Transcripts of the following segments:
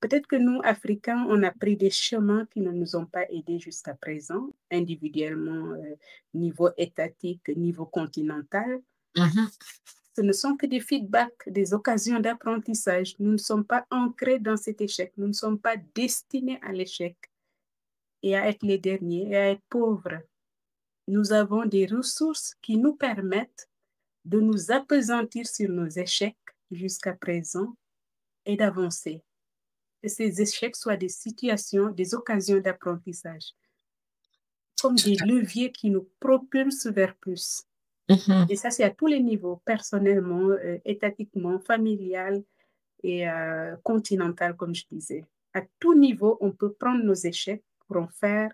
Peut-être que nous, Africains, on a pris des chemins qui ne nous ont pas aidés jusqu'à présent, individuellement, niveau étatique, niveau continental. Mhm. Ce ne sont que des feedbacks, des occasions d'apprentissage. Nous ne sommes pas ancrés dans cet échec. Nous ne sommes pas destinés à l'échec et à être les derniers et à être pauvres. Nous avons des ressources qui nous permettent de nous appesantir sur nos échecs jusqu'à présent et d'avancer. Que ces échecs soient des situations, des occasions d'apprentissage, comme Tout des à leviers qui nous propulsent vers plus. Mhm. Et ça, c'est à tous les niveaux, personnellement, étatiquement, familial et continental, comme je disais. À tout niveau, on peut prendre nos échecs pour en faire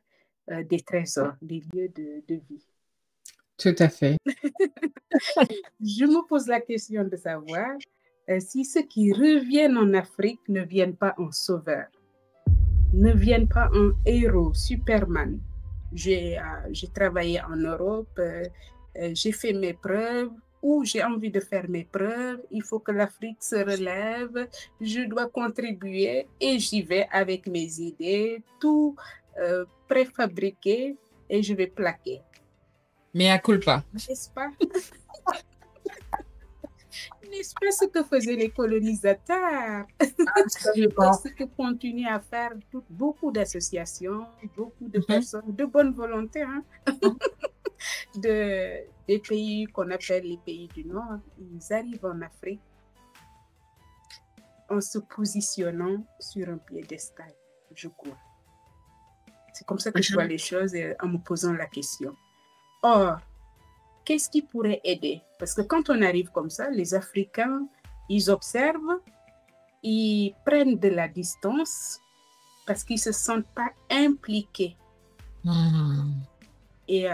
des trésors, des lieux de vie. Tout à fait. Je me pose la question de savoir si ceux qui reviennent en Afrique ne viennent pas en sauveur, ne viennent pas en héros, Superman. J'ai travaillé en Europe, j'ai fait mes preuves, ou j'ai envie de faire mes preuves, il faut que l'Afrique se relève, je dois contribuer et j'y vais avec mes idées, tout préfabriqué et je vais plaquer. Mais à culpa. N'est-ce pas? N'est-ce pas ce que faisaient les colonisateurs? Et ce que continuent à faire beaucoup d'associations, beaucoup de personnes de bonne volonté, hein, des pays qu'on appelle les pays du Nord. Ils arrivent en Afrique en se positionnant sur un piédestal, je crois. C'est comme ça que je vois les choses en me posant la question. Or, qu'est-ce qui pourrait aider? Parce que quand on arrive comme ça, les Africains, ils observent, ils prennent de la distance parce qu'ils ne se sentent pas impliqués. Et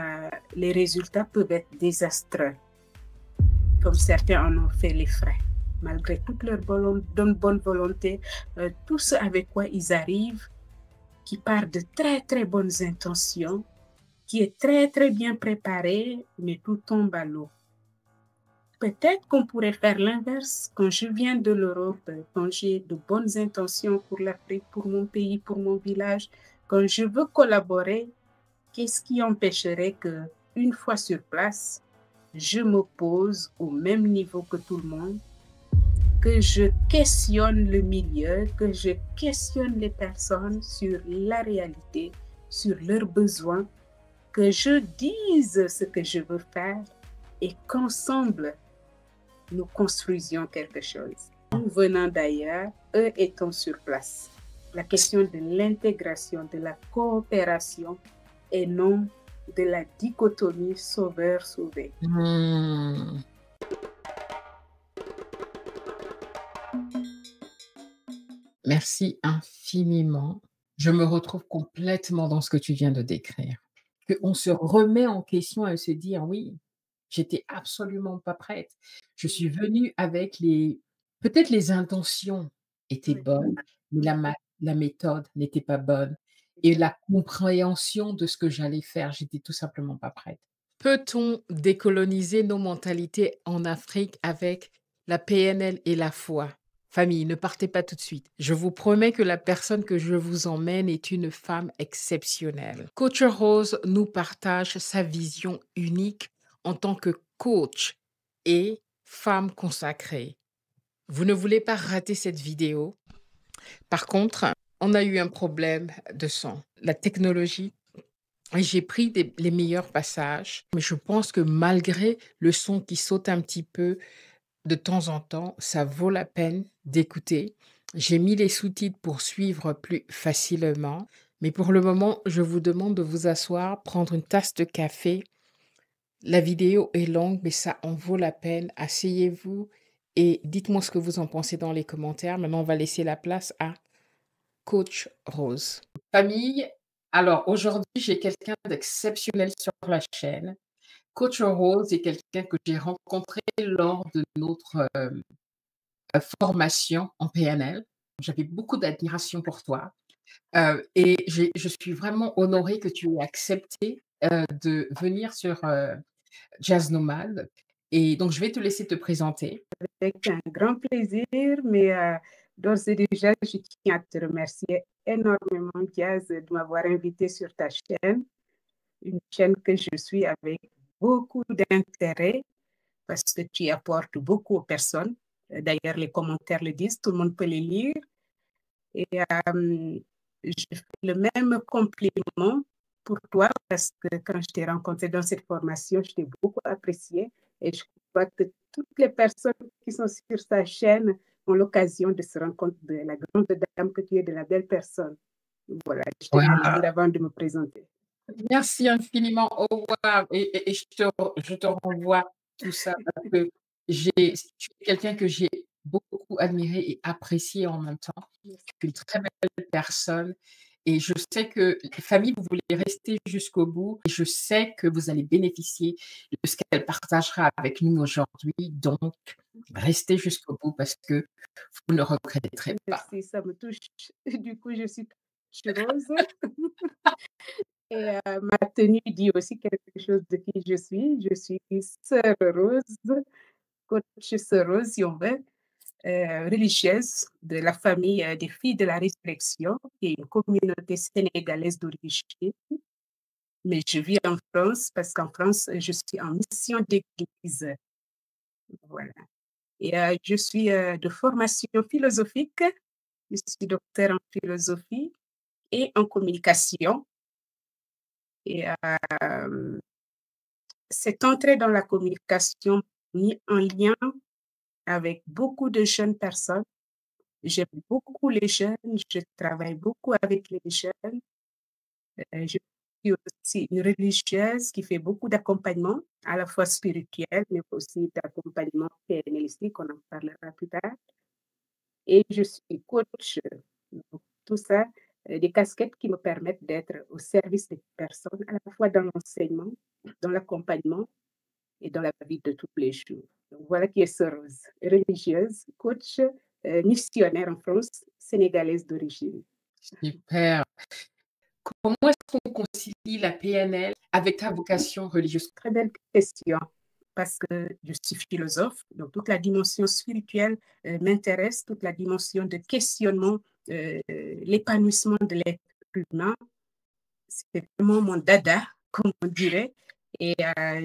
les résultats peuvent être désastreux, comme certains en ont fait les frais. Malgré toute leur bonne volonté, tout ce avec quoi ils arrivent, qui part de très, très bonnes intentions, qui est très, très bien préparé, mais tout tombe à l'eau. Peut-être qu'on pourrait faire l'inverse. Quand je viens de l'Europe, quand j'ai de bonnes intentions pour l'Afrique, pour mon pays, pour mon village, quand je veux collaborer, qu'est-ce qui empêcherait que, une fois sur place, je me pose au même niveau que tout le monde, que je questionne le milieu, que je questionne les personnes sur la réalité, sur leurs besoins, que je dise ce que je veux faire et qu'ensemble, nous construisions quelque chose. Nous venant d'ailleurs, eux étant sur place. La question de l'intégration, de la coopération et non de la dichotomie sauveur-sauvé. Merci infiniment. Je me retrouve complètement dans ce que tu viens de décrire. Qu'on se remet en question et se dire, oui, j'étais absolument pas prête. Je suis venue avec peut-être les intentions étaient bonnes, mais la méthode n'était pas bonne. Et la compréhension de ce que j'allais faire, j'étais tout simplement pas prête. Peut-on décoloniser nos mentalités en Afrique avec la PNL et la foi? Famille, ne partez pas tout de suite. Je vous promets que la personne que je vous emmène est une femme exceptionnelle. Coach Rose nous partage sa vision unique en tant que coach et femme consacrée. Vous ne voulez pas rater cette vidéo. Par contre, on a eu un problème de son. La technologie, j'ai pris les meilleurs passages, mais je pense que malgré le son qui saute un petit peu de temps en temps, ça vaut la peine d'écouter. J'ai mis les sous-titres pour suivre plus facilement, mais pour le moment, je vous demande de vous asseoir, prendre une tasse de café. La vidéo est longue, mais ça en vaut la peine. Asseyez-vous et dites-moi ce que vous en pensez dans les commentaires. Maintenant, on va laisser la place à Coach Rose. Famille, alors aujourd'hui, j'ai quelqu'un d'exceptionnel sur la chaîne. Coach Rose est quelqu'un que j'ai rencontré lors de notre formation en PNL. J'avais beaucoup d'admiration pour toi. Et je suis vraiment honorée que tu aies accepté de venir sur Jazz Nomade. Et donc, je vais te laisser te présenter. Avec un grand plaisir, mais D'ores et déjà, je tiens à te remercier énormément, Diaz, de m'avoir invité sur ta chaîne, une chaîne que je suis avec beaucoup d'intérêt parce que tu apportes beaucoup aux personnes. D'ailleurs, les commentaires le disent, tout le monde peut les lire. Et je fais le même compliment pour toi parce que quand je t'ai rencontré dans cette formation, je t'ai beaucoup apprécié et je crois que toutes les personnes qui sont sur sa chaîne ont l'occasion de se rendre compte de la grande dame que tu es, de la belle personne. Voilà, je tenais à le dire avant de me présenter. Merci infiniment. Au revoir. Et je te renvoie tout ça parce que tu es quelqu'un que j'ai beaucoup admiré et apprécié en même temps. Tu es une très belle personne et je sais que famille, vous voulez rester jusqu'au bout et je sais que vous allez bénéficier de ce qu'elle partagera avec nous aujourd'hui. Donc, restez jusqu'au bout parce que vous ne regretterez pas. Merci, ça me touche. Du coup, je suis rose. Et ma tenue dit aussi quelque chose de qui je suis. Je suis sœur Rose, coach sœur Rose, si on veut, religieuse de la famille des filles de la résurrection, qui est une communauté sénégalaise d'origine. Mais je vis en France parce qu'en France, je suis en mission d'église. Voilà. Et je suis de formation philosophique. Je suis docteur en philosophie et en communication. Et cette entrée dans la communication mis en lien avec beaucoup de jeunes personnes. J'aime beaucoup les jeunes, je travaille beaucoup avec les jeunes. Je suis aussi une religieuse qui fait beaucoup d'accompagnement, à la fois spirituel, mais aussi d'accompagnement PNListique, on en parlera plus tard. Et je suis coach, donc tout ça, des casquettes qui me permettent d'être au service des personnes, à la fois dans l'enseignement, dans l'accompagnement et dans la vie de tous les jours. Donc voilà qui est Sœur Rose, religieuse, coach, missionnaire en France, sénégalaise d'origine. Super. Comment est-ce qu'on concilie la PNL avec ta vocation religieuse? Très belle question, parce que je suis philosophe, donc toute la dimension spirituelle m'intéresse, toute la dimension de questionnement, l'épanouissement de l'être humain. C'est vraiment mon dada, comme on dirait. Et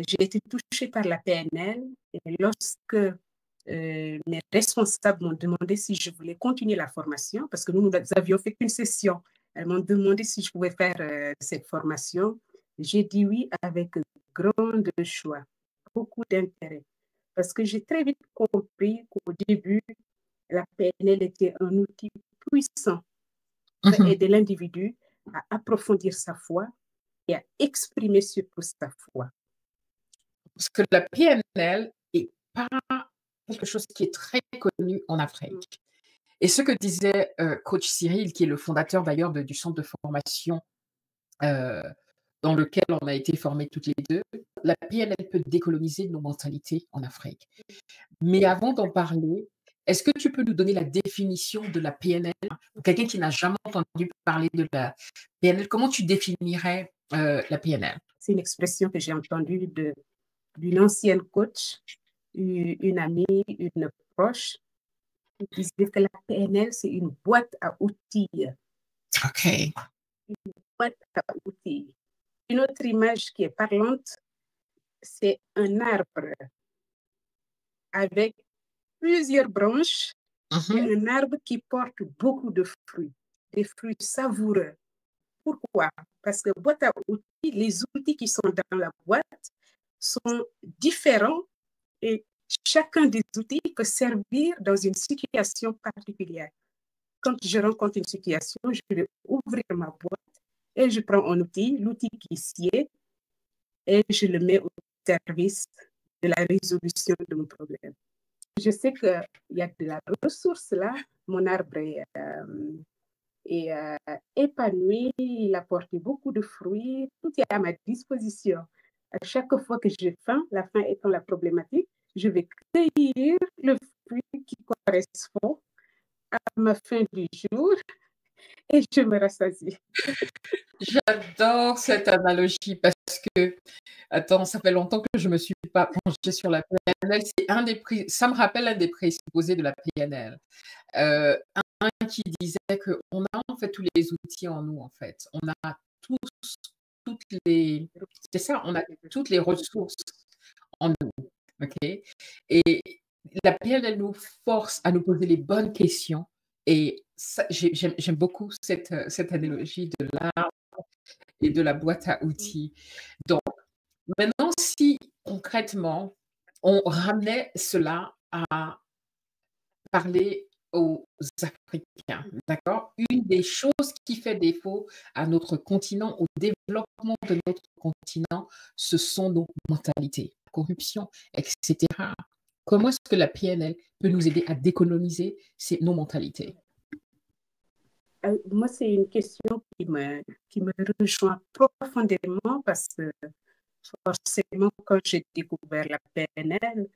j'ai été touchée par la PNL. Et lorsque mes responsables m'ont demandé si je voulais continuer la formation, parce que nous avions fait qu'une session, elles m'ont demandé si je pouvais faire cette formation. J'ai dit oui avec grande joie, beaucoup d'intérêt. Parce que j'ai très vite compris qu'au début, la PNL était un outil puissant pour aider l'individu à approfondir sa foi et à exprimer surtout sa foi. Parce que la PNL est pas quelque chose qui est très connu en Afrique. Et ce que disait, coach Cyril, qui est le fondateur d'ailleurs du centre de formation, heu, dans lequel on a été formés toutes les 2, la PNL peut décoloniser nos mentalités en Afrique. Mais avant d'en parler, est-ce que tu peux nous donner la définition de la PNL? Pour quelqu'un qui n'a jamais entendu parler de la PNL, comment tu définirais, la PNL? C'est une expression que j'ai entendue d'une ancienne coach, une amie, une proche, qui disait que la PNL, c'est une boîte à outils. OK. Boîte à outils. Une autre image qui est parlante, c'est un arbre avec plusieurs branches et un arbre qui porte beaucoup de fruits, des fruits savoureux. Pourquoi? Parce que boîte à outils, les outils qui sont dans la boîte sont différents et chacun des outils peut servir dans une situation particulière. Quand je rencontre une situation, je vais ouvrir ma boîte et je prends un outil, l'outil qui s'y est, et je le mets au service de la résolution de mon problème. Je sais qu'il y a de la ressource là, mon arbre est épanoui, il apporte beaucoup de fruits, tout est à ma disposition. À chaque fois que j'ai faim, la faim étant la problématique, je vais cueillir le fruit qui correspond à ma faim du jour et je me rassasie. J'adore cette analogie parce que, attends, ça fait longtemps que je me suis pas penchée sur la PNL. C'est un des pré ça me rappelle un des présupposés de la PNL. Un qui disait qu'on a en fait tous les outils en nous, en fait. On a tous toutes les c'est ça, on a toutes les ressources en nous, OK? Et la PNL nous force à nous poser les bonnes questions et ça j'aime beaucoup cette analogie de l'art et de la boîte à outils. Donc maintenant si concrètement, on ramenait cela à parler aux Africains, d'accord? Une des choses qui fait défaut à notre continent, au développement de notre continent, ce sont nos mentalités, corruption, et cetera. Comment est-ce que la PNL peut nous aider à décoloniser nos mentalités? Moi, c'est une question qui me rejoint profondément parce que forcément, quand j'ai découvert la PNL,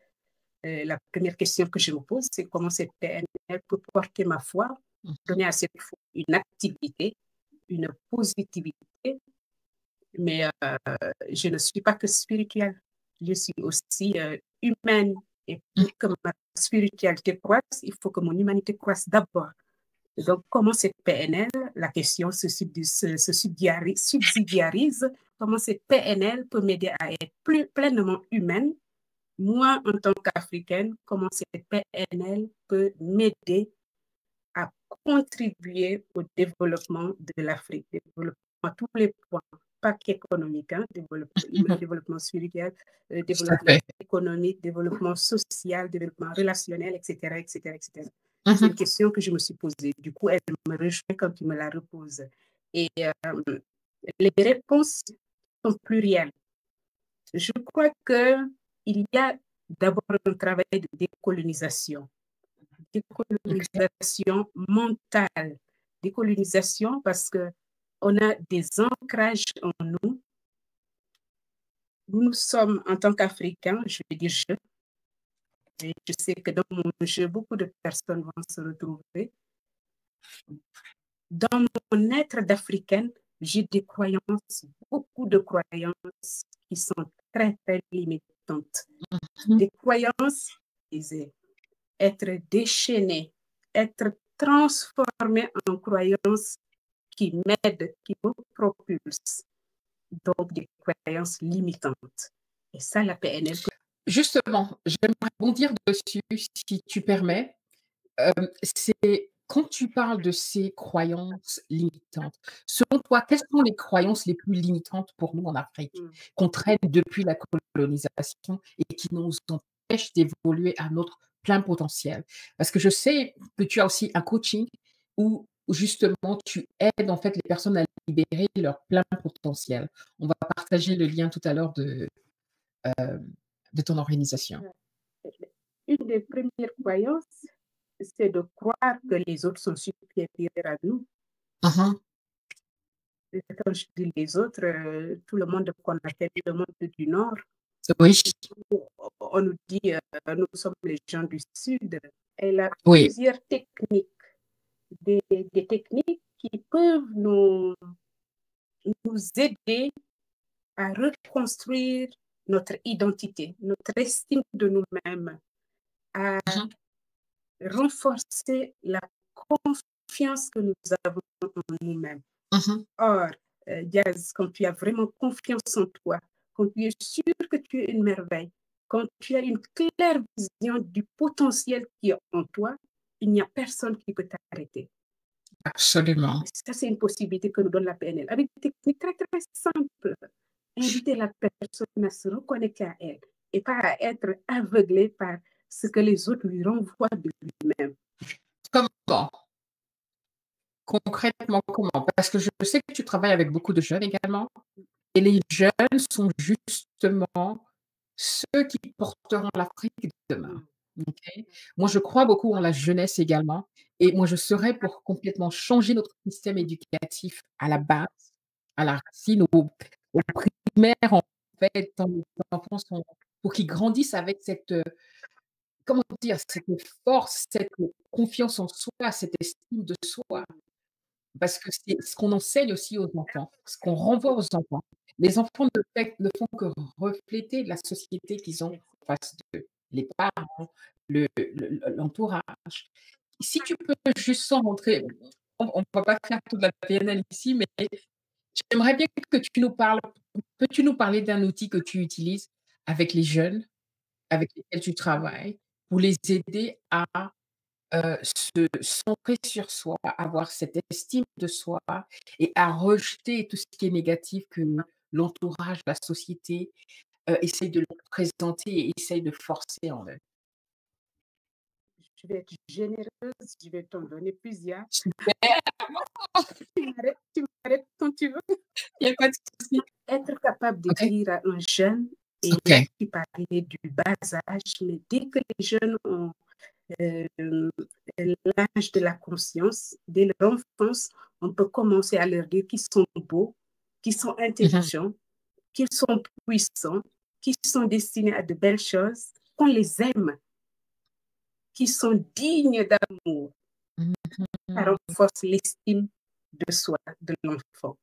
la première question que je me pose, c'est comment cette PNL peut porter ma foi, Mmh. donner à cette foi une activité, une positivité, mais je ne suis pas que spirituelle, je suis aussi humaine. Et Mmh. pour que ma spiritualité croisse, il faut que mon humanité croisse d'abord. Donc, comment cette PNL, la question se subsidiarise, comment cette PNL peut m'aider à être plus pleinement humaine, moi, en tant qu'Africaine, comment cette PNL peut m'aider à contribuer au développement de l'Afrique, développement à tous les points, pas qu'économique, hein, Mmh. développement spirituel, Tout à développement fait. économique, développement social, développement relationnel, etc., etc., etc. C'est une Mmh. question que je me suis posée. Du coup, elle me rejoint quand tu me la reposes. Et les réponses sont plurielles. Je crois qu'il y a d'abord un travail de décolonisation, OK. décolonisation mentale, décolonisation parce que on a des ancrages en nous. Nous sommes, en tant qu'Africains, je vais dire et je sais que dans mon jeu, beaucoup de personnes vont se retrouver. Dans mon être d'Africaine, j'ai des croyances, beaucoup de croyances qui sont très, très limitantes. Mmh. Des croyances, disais, être déchaînées, être transformées en croyances qui m'aident, qui me propulsent. Donc, des croyances limitantes. Et ça, la PNL. Justement, j'aimerais rebondir dessus si tu permets. C'est quand tu parles de ces croyances limitantes, selon toi, quelles sont les croyances les plus limitantes pour nous en Afrique, Mm. qu'on traîne depuis la colonisation et qui nous empêchent d'évoluer à notre plein potentiel? Parce que je sais que tu as aussi un coaching où justement tu aides en fait les personnes à libérer leur plein potentiel. On va partager le lien tout à l'heure de ton organisation. Une des premières croyances, c'est de croire que les autres sont supérieurs à nous. Mmh mh. Et quand je dis les autres, tout le monde qu'on appelle le monde du Nord, Oui, on nous dit nous sommes les gens du Sud. Elle a oui. plusieurs techniques, des techniques qui peuvent nous aider à reconstruire notre identité, notre estime de nous-mêmes, à Mmh mh. renforcer la confiance que nous avons en nous-mêmes. Mmh mh. Or, Diaz, quand tu as vraiment confiance en toi, quand tu es sûr que tu es une merveille, quand tu as une claire vision du potentiel qui est en toi, il n'y a personne qui peut t'arrêter. Absolument. Ça, c'est une possibilité que nous donne la PNL. Avec des techniques très, très simples, inviter la personne à se reconnecter à elle et pas à être aveuglée par ce que les autres lui renvoient de lui-même. Comment? Concrètement, comment? Parce que je sais que tu travailles avec beaucoup de jeunes également et les jeunes sont justement ceux qui porteront l'Afrique de demain. Mm. OK? Moi, je crois beaucoup en la jeunesse également et moi, je serais pour complètement changer notre système éducatif à la base, à la racine, au primaire, en fait, quand les enfants sont pour qu'ils grandissent avec cette, comment dire? Cette force, cette confiance en soi, cette estime de soi. Parce que c'est ce qu'on enseigne aussi aux enfants, ce qu'on renvoie aux enfants. Les enfants ne font que refléter la société qu'ils ont en face d'eux, les parents, l'entourage. Si tu peux juste sans rentrer, on ne va pas faire toute la PNL ici, mais j'aimerais bien que tu nous parles. Peux-tu nous parler d'un outil que tu utilises avec les jeunes avec lesquels tu travailles pour les aider à se centrer sur soi, avoir cette estime de soi et à rejeter tout ce qui est négatif que l'entourage, la société, essaye de leur présenter et essaye de forcer en eux. Je vais être généreuse, je vais t'en donner plusieurs. Super, Tu m'arrêtes quand tu veux. il y a pas de souci. Être capable de OK, dire à un jeune, et là OK. tu parlais du bas âge, mais dès que les jeunes ont euh, l'âge de la conscience, dès leur enfance, on peut commencer à leur dire qu'ils sont beaux, qu'ils sont Mmh intelligents, qu'ils sont puissants, qu'ils sont destinés à de belles choses, qu'on les aime, qu'ils sont dignes d'amour. Ça mh. renforce l'estime de soi de l'enfant.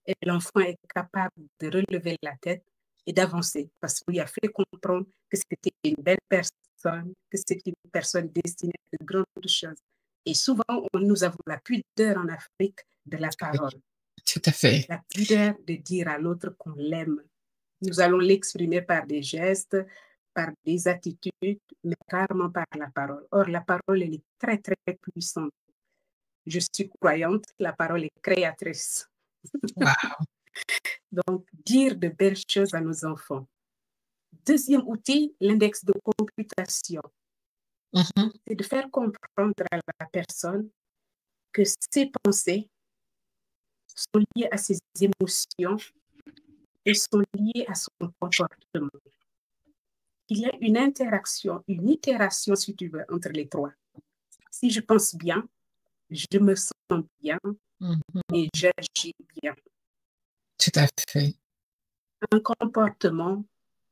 Et l'enfant est capable de relever la tête et d'avancer parce qu'on lui a fait comprendre que c'était une belle personne, que c'était une personne destinée à de grandes choses. Et souvent, nous avons la pudeur en Afrique de la Oui, parole, tout à fait. la pudeur de dire à l'autre qu'on l'aime. Nous allons l'exprimer par des gestes, par des attitudes, mais rarement par la parole. Or, la parole, elle est très, très puissante. Je suis croyante, la parole est créatrice. Waouh! Donc, dire de belles choses à nos enfants. Deuxième outil, l'index de computation. Mmh. C'est de faire comprendre à la personne que ses pensées sont liées à ses émotions et sont liées à son comportement. Il y a une interaction, une itération, si tu veux, entre les trois. Si je pense bien, je me sens bien Mmh. et j'agis bien. Tout à fait. Un comportement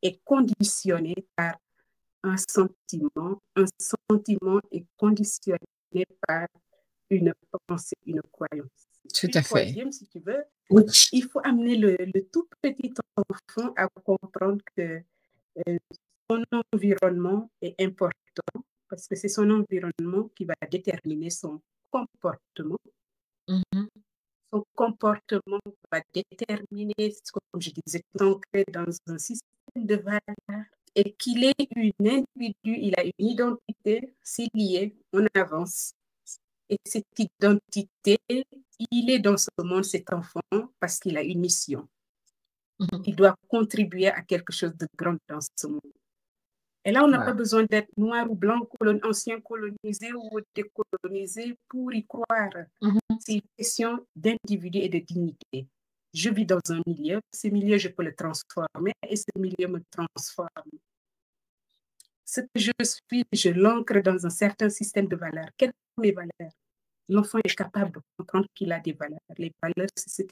est conditionné par un sentiment est conditionné par une pensée, une croyance. Tout Puis à fait. troisième, si tu veux, Oui. il faut amener le tout petit enfant à comprendre que euh, son environnement est important parce que c'est son environnement qui va déterminer son comportement. Mmh. Son comportement va déterminer, comme je disais, ancré dans un système de valeurs et qu'il est un individu, il a une identité, c'est lié, on avance. Et cette identité, il est dans ce monde, cet enfant, parce qu'il a une mission. Mmh. Il doit contribuer à quelque chose de grand dans ce monde. Et là, on n'a pas Waouh! besoin d'être noir ou blanc, ancien colonisé ou décolonisé pour y croire. Mmh. C'est une question d'individu et de dignité. Je vis dans un milieu, ce milieu, je peux le transformer et ce milieu me transforme. Ce que je suis, je l'ancre dans un certain système de valeurs. Quelles sont mes valeurs? L'enfant est capable de comprendre qu'il a des valeurs. Les valeurs, c'est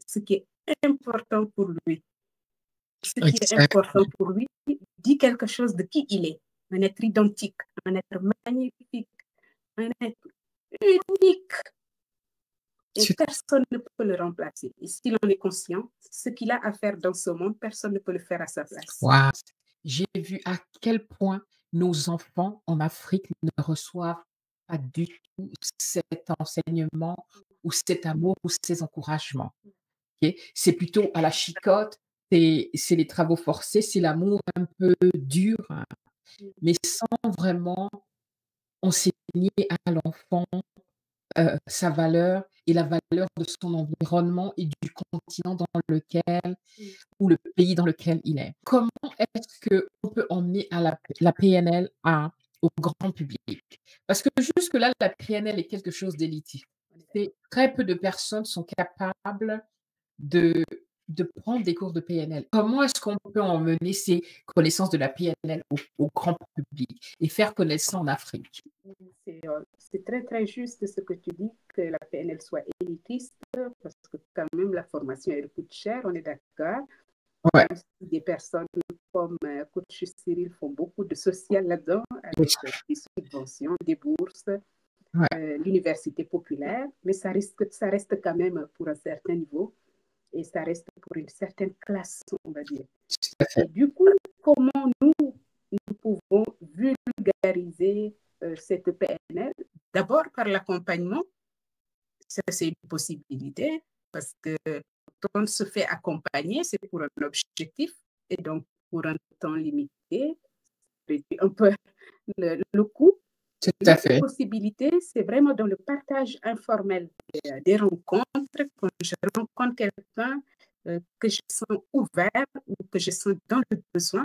ce qui est important pour lui. Ce qui est Exact. important pour lui dit quelque chose de qui il est. Un être identique, un être magnifique, un être unique. Et Tout personne ne peut le remplacer. Et s'il en est conscient, ce qu'il a à faire dans ce monde, personne ne peut le faire à sa place. waouh! J'ai vu à quel point nos enfants en Afrique ne reçoivent pas du tout cet enseignement ou cet amour ou ces encouragements, OK? C'est plutôt à la chicotte, c'est les travaux forcés, c'est l'amour un peu dur, hein, mais sans vraiment enseigner à l'enfant, sa valeur et la valeur de son environnement et du continent dans lequel ou le pays dans lequel il est. Comment est-ce qu'on peut emmener à la PNL au grand public? Parce que jusque-là, la PNL est quelque chose d'élitiste. C'est très peu de personnes sont capables de de prendre des cours de PNL. Comment est-ce qu'on peut emmener ces connaissances de la PNL au grand public et faire connaître ça en Afrique? C'est très, très juste ce que tu dis, que la PNL soit élitiste, parce que quand même, la formation, elle coûte cher, on est d'accord. Ouais, Même si des personnes comme coach Cyril font beaucoup de social là-dedans, oui, avec des subventions, des bourses. Ouais, l'université populaire, mais ça reste quand même pour un certain niveau et ça reste pour une certaine classe, on va dire. tout à fait. Et du coup, comment nous pouvons vulgariser cette PNL? D'abord par l'accompagnement, ça c'est une possibilité, parce que quand on se fait accompagner, c'est pour un objectif, et donc pour un temps limité, réduit un peu le coût. Tout à L'autre fait. possibilité, c'est vraiment dans le partage informel des rencontres. Quand je rencontre quelqu'un que je sens ouvert ou que je sens dans le besoin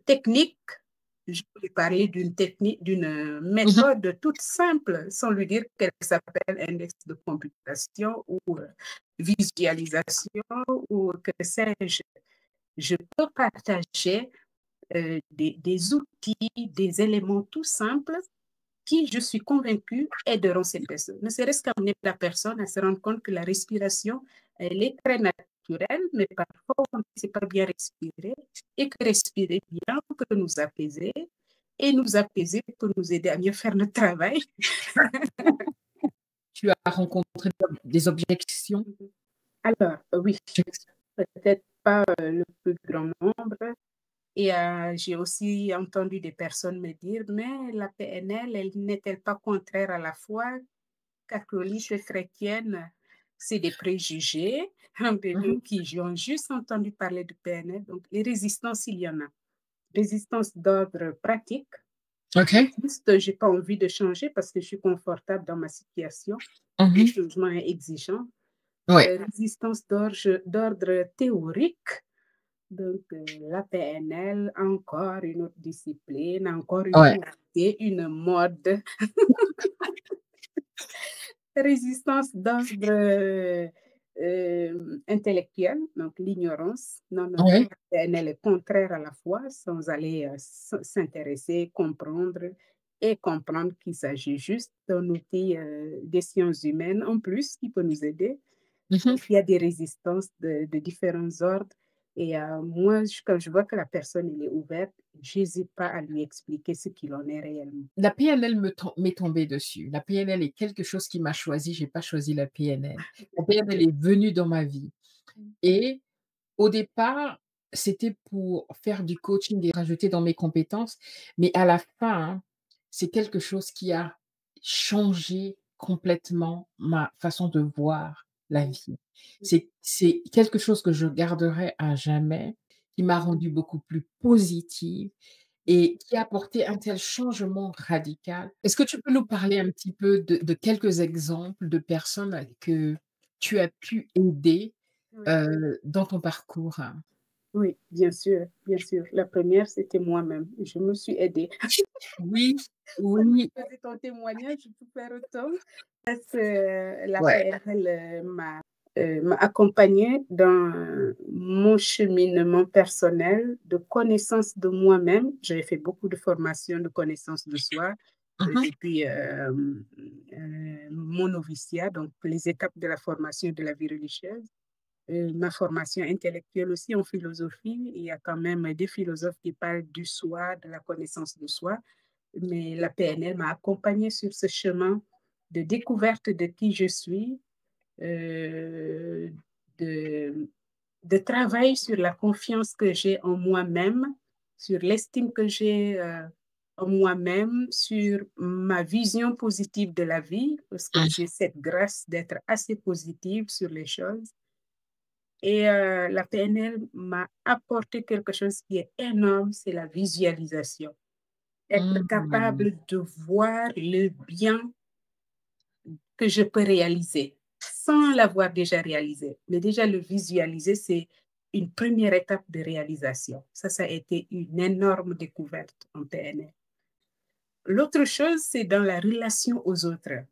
technique, je peux parler d'une technique, d'une Mmh. méthode toute simple, sans lui dire qu'elle s'appelle index de computation ou visualisation ou que sais-je. Je peux partager des outils, des éléments tout simples qui, je suis convaincue, aideront ces personnes. Ne serait-ce qu'amener la personne à se rendre compte que la respiration, elle est très naturelle, mais parfois on ne sait pas bien respirer et que respirer bien peut nous apaiser et nous apaiser pour nous aider à mieux faire notre travail. Tu as rencontré des objections? Alors, oui, peut-être pas le plus grand nombre. Et j'ai aussi entendu des personnes me dire, mais la PNL, elle n'est-elle pas contraire à la foi catholique et chrétienne? C'est des préjugés de Mmh gens mh. qui ont juste entendu parler de PNL. Donc, les résistances, il y en a. Résistance d'ordre pratique. OK. Juste, j'ai pas envie de changer parce que je suis confortable dans ma situation. Mmh Le mh. changement est exigeant. Ouais, Résistance d'ordre théorique. Donc, la PNL, encore une autre discipline, encore une ouais, nouveauté, une mode. Résistance d'ordre intellectuel, donc l'ignorance. Non, non, non, ouais. la PNL est contraire à la foi, sans aller s'intéresser, comprendre et comprendre qu'il s'agit juste d'un outil des sciences humaines en plus qui peut nous aider. Mmh mh. Donc, il y a des résistances de différents ordres. Et moi, quand je vois que la personne elle est ouverte, j'hésite pas à lui expliquer ce qu'il en est réellement. La PNL m'est tombée dessus. La PNL est quelque chose qui m'a choisi, j'ai pas choisi la PNL. La PNL est venue dans ma vie et au départ, c'était pour faire du coaching et rajouter dans mes compétences, mais à la fin, c'est quelque chose qui a changé complètement ma façon de voir la vie. C'est quelque chose que je garderai à jamais, qui m'a rendue beaucoup plus positive et qui a apporté un tel changement radical. Est-ce que tu peux nous parler un petit peu de quelques exemples de personnes que tu as pu aider, Oui. dans ton parcours? Oui, bien sûr, bien sûr. La première, c'était moi-même. Je me suis aidée. Oui, Quand oui, tu faisais ton témoignage, je peux faire autant parce que la ouais. PNL m'a accompagnée dans mon cheminement personnel de connaissance de moi-même. J'avais fait beaucoup de formations de connaissance de soi Mmh mh. depuis mon noviciat, donc les étapes de la formation de la vie religieuse. Ma formation intellectuelle aussi en philosophie. Il y a quand même des philosophes qui parlent du soi, de la connaissance de soi, mais la PNL m'a accompagnée sur ce chemin de découverte de qui je suis, euh, de, de travail sur la confiance que j'ai en moi-même, sur l'estime que j'ai en moi-même, sur ma vision positive de la vie, parce que Mmh. j'ai cette grâce d'être assez positive sur les choses. Et la PNL m'a apporté quelque chose qui est énorme, c'est la visualisation. Être Mmh. capable de voir le bien que je peux réaliser sans l'avoir déjà réalisé. Mais déjà le visualiser, c'est une première étape de réalisation. Ça a été une énorme découverte en PNL. L'autre chose, c'est dans la relation aux autres.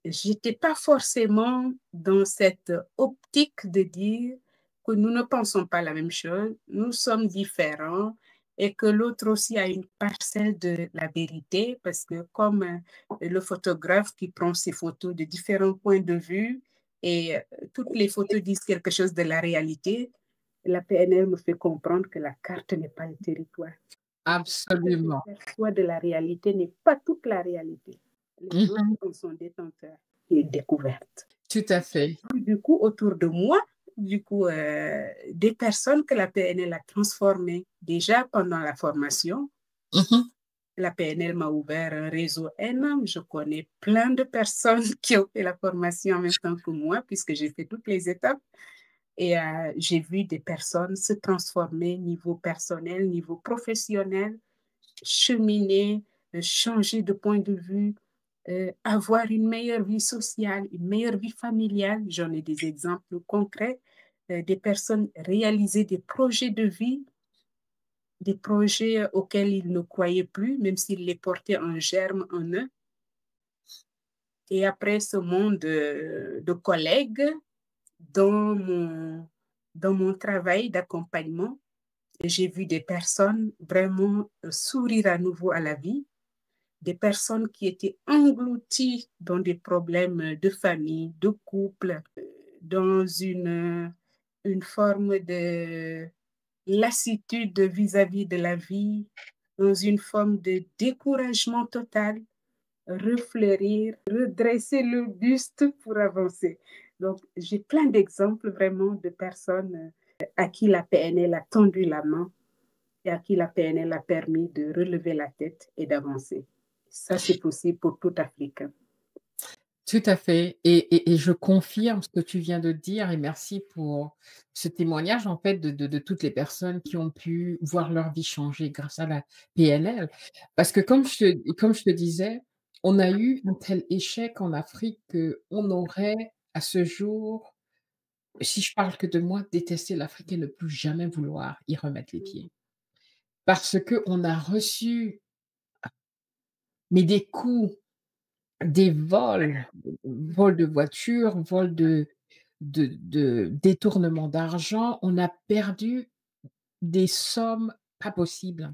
J'étais pas forcément dans cette optique de dire que nous ne pensons pas la même chose, nous sommes différents et que l'autre aussi a une parcelle de la vérité parce que comme le photographe qui prend ses photos de différents points de vue et toutes les photos disent quelque chose de la réalité, la PNL me fait comprendre que la carte n'est pas le territoire. Ce que je Absolument. perçois de la réalité n'est pas toute la réalité. les autres Mmh. en sont détenteurs et découvertes. Tout à fait. Du coup, autour de moi, des personnes que la PNL a transformées déjà pendant la formation. Mmh. La PNL m'a ouvert un réseau énorme. Je connais plein de personnes qui ont fait la formation en même temps que moi, puisque j'ai fait toutes les étapes. Et j'ai vu des personnes se transformer niveau personnel, niveau professionnel, cheminer, changer de point de vue, avoir une meilleure vie sociale, une meilleure vie familiale. J'en ai des exemples concrets, des personnes réaliser des projets de vie, des projets auxquels ils ne croyaient plus, même s'ils les portaient en germe en eux. Et après ce monde de collègues, dans dans mon travail d'accompagnement, j'ai vu des personnes vraiment sourire à nouveau à la vie, des personnes qui étaient englouties dans des problèmes de famille, de couple, dans une forme de lassitude vis-à-vis de la vie, dans une forme de découragement total, refleurir, redresser le buste pour avancer. Donc, j'ai plein d'exemples vraiment de personnes à qui la PNL a tendu la main et à qui la PNL a permis de relever la tête et d'avancer. Ça, c'est possible pour tout Africain. Tout à fait et je confirme ce que tu viens de dire et merci pour ce témoignage, en fait, de toutes les personnes qui ont pu voir leur vie changer grâce à la PNL. Parce que comme je te disais, on a eu un tel échec en Afrique qu'on aurait, à ce jour, si je parle que de moi, détesté l'Afrique et ne plus jamais vouloir y remettre les pieds. Parce qu'on a reçu, mais des coups, des vols, vols de voitures, vols de détournement d'argent. On a perdu des sommes pas possibles,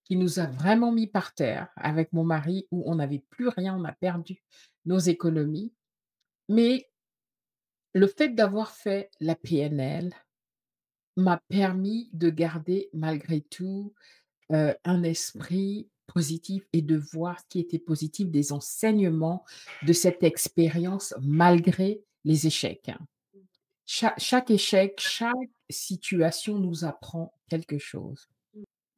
qui nous a vraiment mis par terre avec mon mari où on n'avait plus rien, on a perdu nos économies. Mais le fait d'avoir fait la PNL m'a permis de garder malgré tout, un esprit positif et de voir ce qui était positif des enseignements de cette expérience malgré les échecs. Chaque échec, chaque situation nous apprend quelque chose.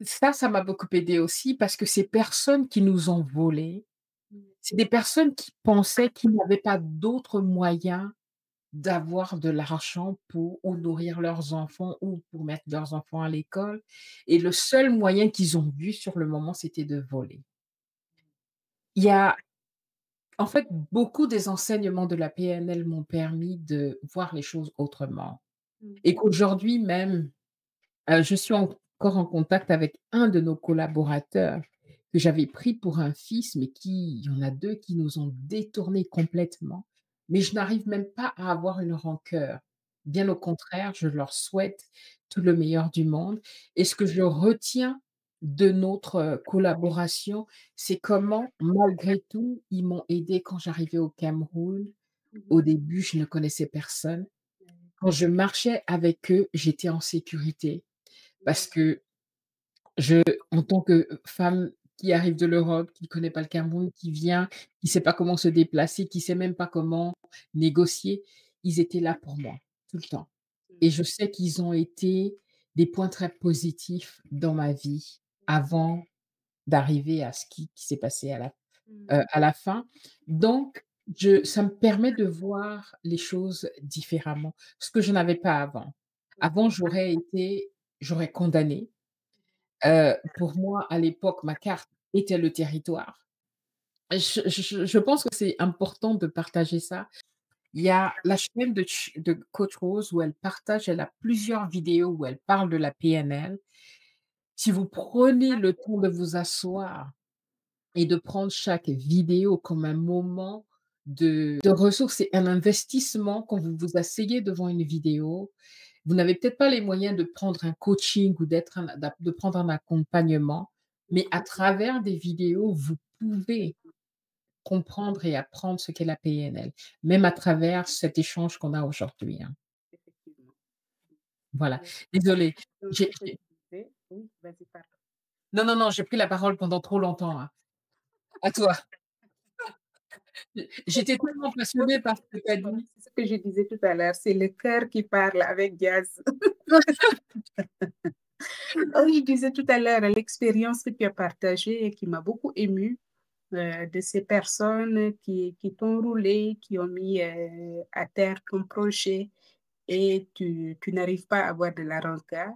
Ça m'a beaucoup aidé aussi parce que ces personnes qui nous ont volés, c'est des personnes qui pensaient qu'ils n'avaient pas d'autres moyens d'avoir de l'argent pour ou nourrir leurs enfants ou pour mettre leurs enfants à l'école et le seul moyen qu'ils ont vu sur le moment, c'était de voler. Il y a en fait, beaucoup des enseignements de la PNL m'ont permis de voir les choses autrement et qu'aujourd'hui même, je suis encore en contact avec un de nos collaborateurs que j'avais pris pour un fils, mais qui il y en a 2 qui nous ont détournés complètement. Mais je n'arrive même pas à avoir une rancœur. Bien au contraire, je leur souhaite tout le meilleur du monde et ce que je retiens de notre, collaboration, c'est comment malgré tout, ils m'ont aidé quand j'arrivais au Cameroun. Au début, je ne connaissais personne. Quand je marchais avec eux, j'étais en sécurité. Parce que je en tant que femme qui arrive de l'Europe, qui ne connaît pas le Cameroun, qui vient, qui sait pas comment se déplacer, qui sait même pas comment négocier, ils étaient là pour moi, tout le temps et je sais qu'ils ont été des points très positifs dans ma vie avant d'arriver à ce qui s'est passé à la fin. Donc je ça me permet de voir les choses différemment, ce que je n'avais pas avant. Avant, j'aurais condamné. Pour moi, à l'époque, ma carte était le territoire. Je pense que c'est important de partager ça. Il y a la chaîne de Coach Rose où elle a plusieurs vidéos où elle parle de la PNL. Si vous prenez le temps de vous asseoir et de prendre chaque vidéo comme un moment de ressources et un investissement quand vous vous asseyez devant une vidéo, vous n'avez peut-être pas les moyens de prendre un coaching ou de prendre un accompagnement, mais à travers des vidéos, vous pouvez comprendre et apprendre ce qu'est la PNL, même à travers cet échange qu'on a aujourd'hui, hein. Effectivement. Voilà. Désolée, Donc, j'ai ce que j'ai tu disais, oui, vas-y, pardon. non, j'ai pris la parole pendant trop longtemps, hein. À toi. J'étais tellement passionnée par ce que tu as dit. C'est ce que je disais tout à l'heure, c'est le cœur qui parle avec Diaz. Oh, je disais tout à l'heure, l'expérience que tu as partagée et qui m'a beaucoup émue, de ces personnes qui t'ont roulé, qui ont mis à terre ton projet et tu n'arrives pas à avoir de la rancœur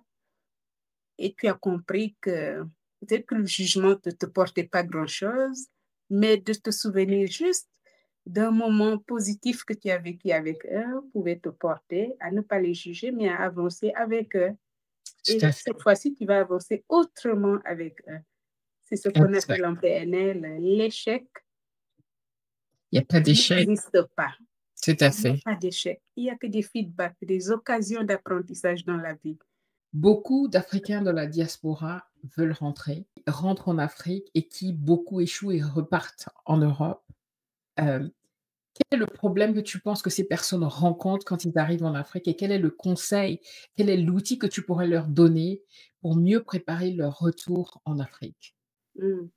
et tu as compris que peut-être que le jugement ne te portait pas grand-chose, mais de te souvenir juste d'un moment positif que tu as vécu avec eux pouvait te porter à ne pas les juger, mais à avancer avec eux. Tout Et à fait, cette fois-ci, tu vas avancer autrement avec eux. C'est ce qu'on appelle exact. en PNL l'échec Il y a pas d'échec. n'existe pas. Tout à Il n'y a fait. pas d'échec. Il n'y a que des feedbacks, des occasions d'apprentissage dans la vie. Beaucoup d'Africains de la diaspora veulent rentrer, rentrent en Afrique et qui beaucoup échouent et repartent en Europe. Hem, Quel est le problème que tu penses que ces personnes rencontrent quand ils arrivent en Afrique et quel est le conseil, quel est l'outil que tu pourrais leur donner pour mieux préparer leur retour en Afrique? Mm.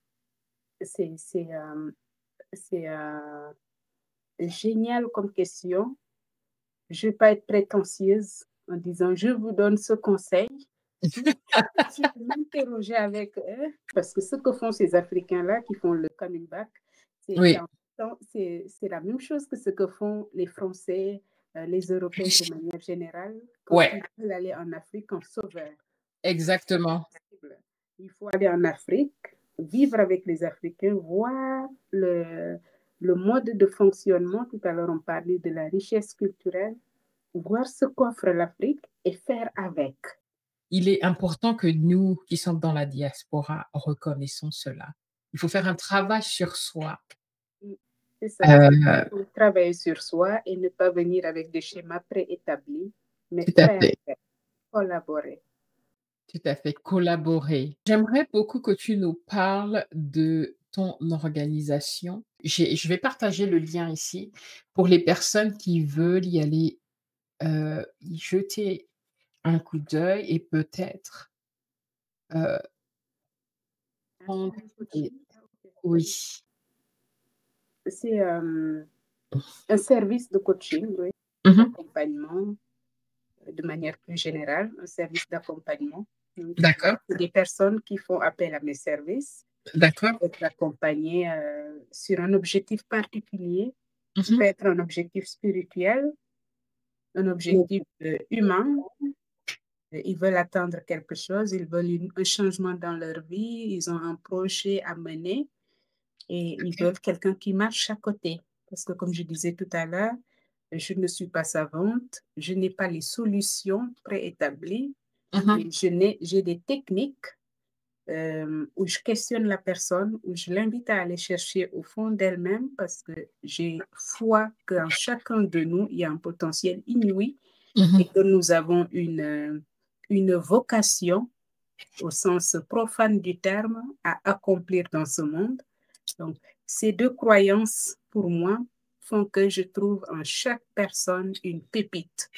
C'est c'est génial comme question. Je ne vais pas être prétentieuse en disant je vous donne ce conseil. Je vais m'interroger avec eux parce que ce que font ces Africains-là qui font le coming back, Oui, c'est la même chose que ce que font les Français, les Européens de manière générale quand ouais, ils veulent aller en Afrique en sauveur. exactement. Il faut aller en Afrique, vivre avec les Africains, voir le mode de fonctionnement. Tout à l'heure, on parlait de la richesse culturelle, voir ce qu'offre l'Afrique et faire avec. Il est important que nous, qui sommes dans la diaspora, reconnaissons cela. Il faut faire un travail sur soi. C'est ça, c'est Heu, travailler sur soi et ne pas venir avec des schémas préétablis, mais Tout à faire fait. avec, collaborer. Tout à fait, collaborer. J'aimerais beaucoup que tu nous parles de ton organisation. Je vais partager le lien ici pour les personnes qui veulent y aller, y jeter un coup d'œil et peut-être, heu, prendre Un et coaching, ok. oui. C'est un service de coaching, oui, Mmh. d'accompagnement de manière plus générale, un service d'accompagnement. Donc, D'accord, c'est des personnes qui font appel à mes services d'accord. pour être accompagnées sur un objectif particulier, qui Mmh. peut être un objectif spirituel, un objectif humain. Ils veulent atteindre quelque chose, ils veulent un changement dans leur vie, ils ont un projet à mener et ils OK. veulent quelqu'un qui marche à côté. Parce que comme je disais tout à l'heure, je ne suis pas savante, je n'ai pas les solutions préétablies, Mmh. mais j'ai des techniques où je questionne la personne, où je l'invite à aller chercher au fond d'elle-même parce que j'ai foi qu'en chacun de nous, il y a un potentiel inouï et Mmh. que nous avons une vocation au sens profane du terme à accomplir dans ce monde. Donc, ces deux croyances, pour moi, font que je trouve en chaque personne une pépite.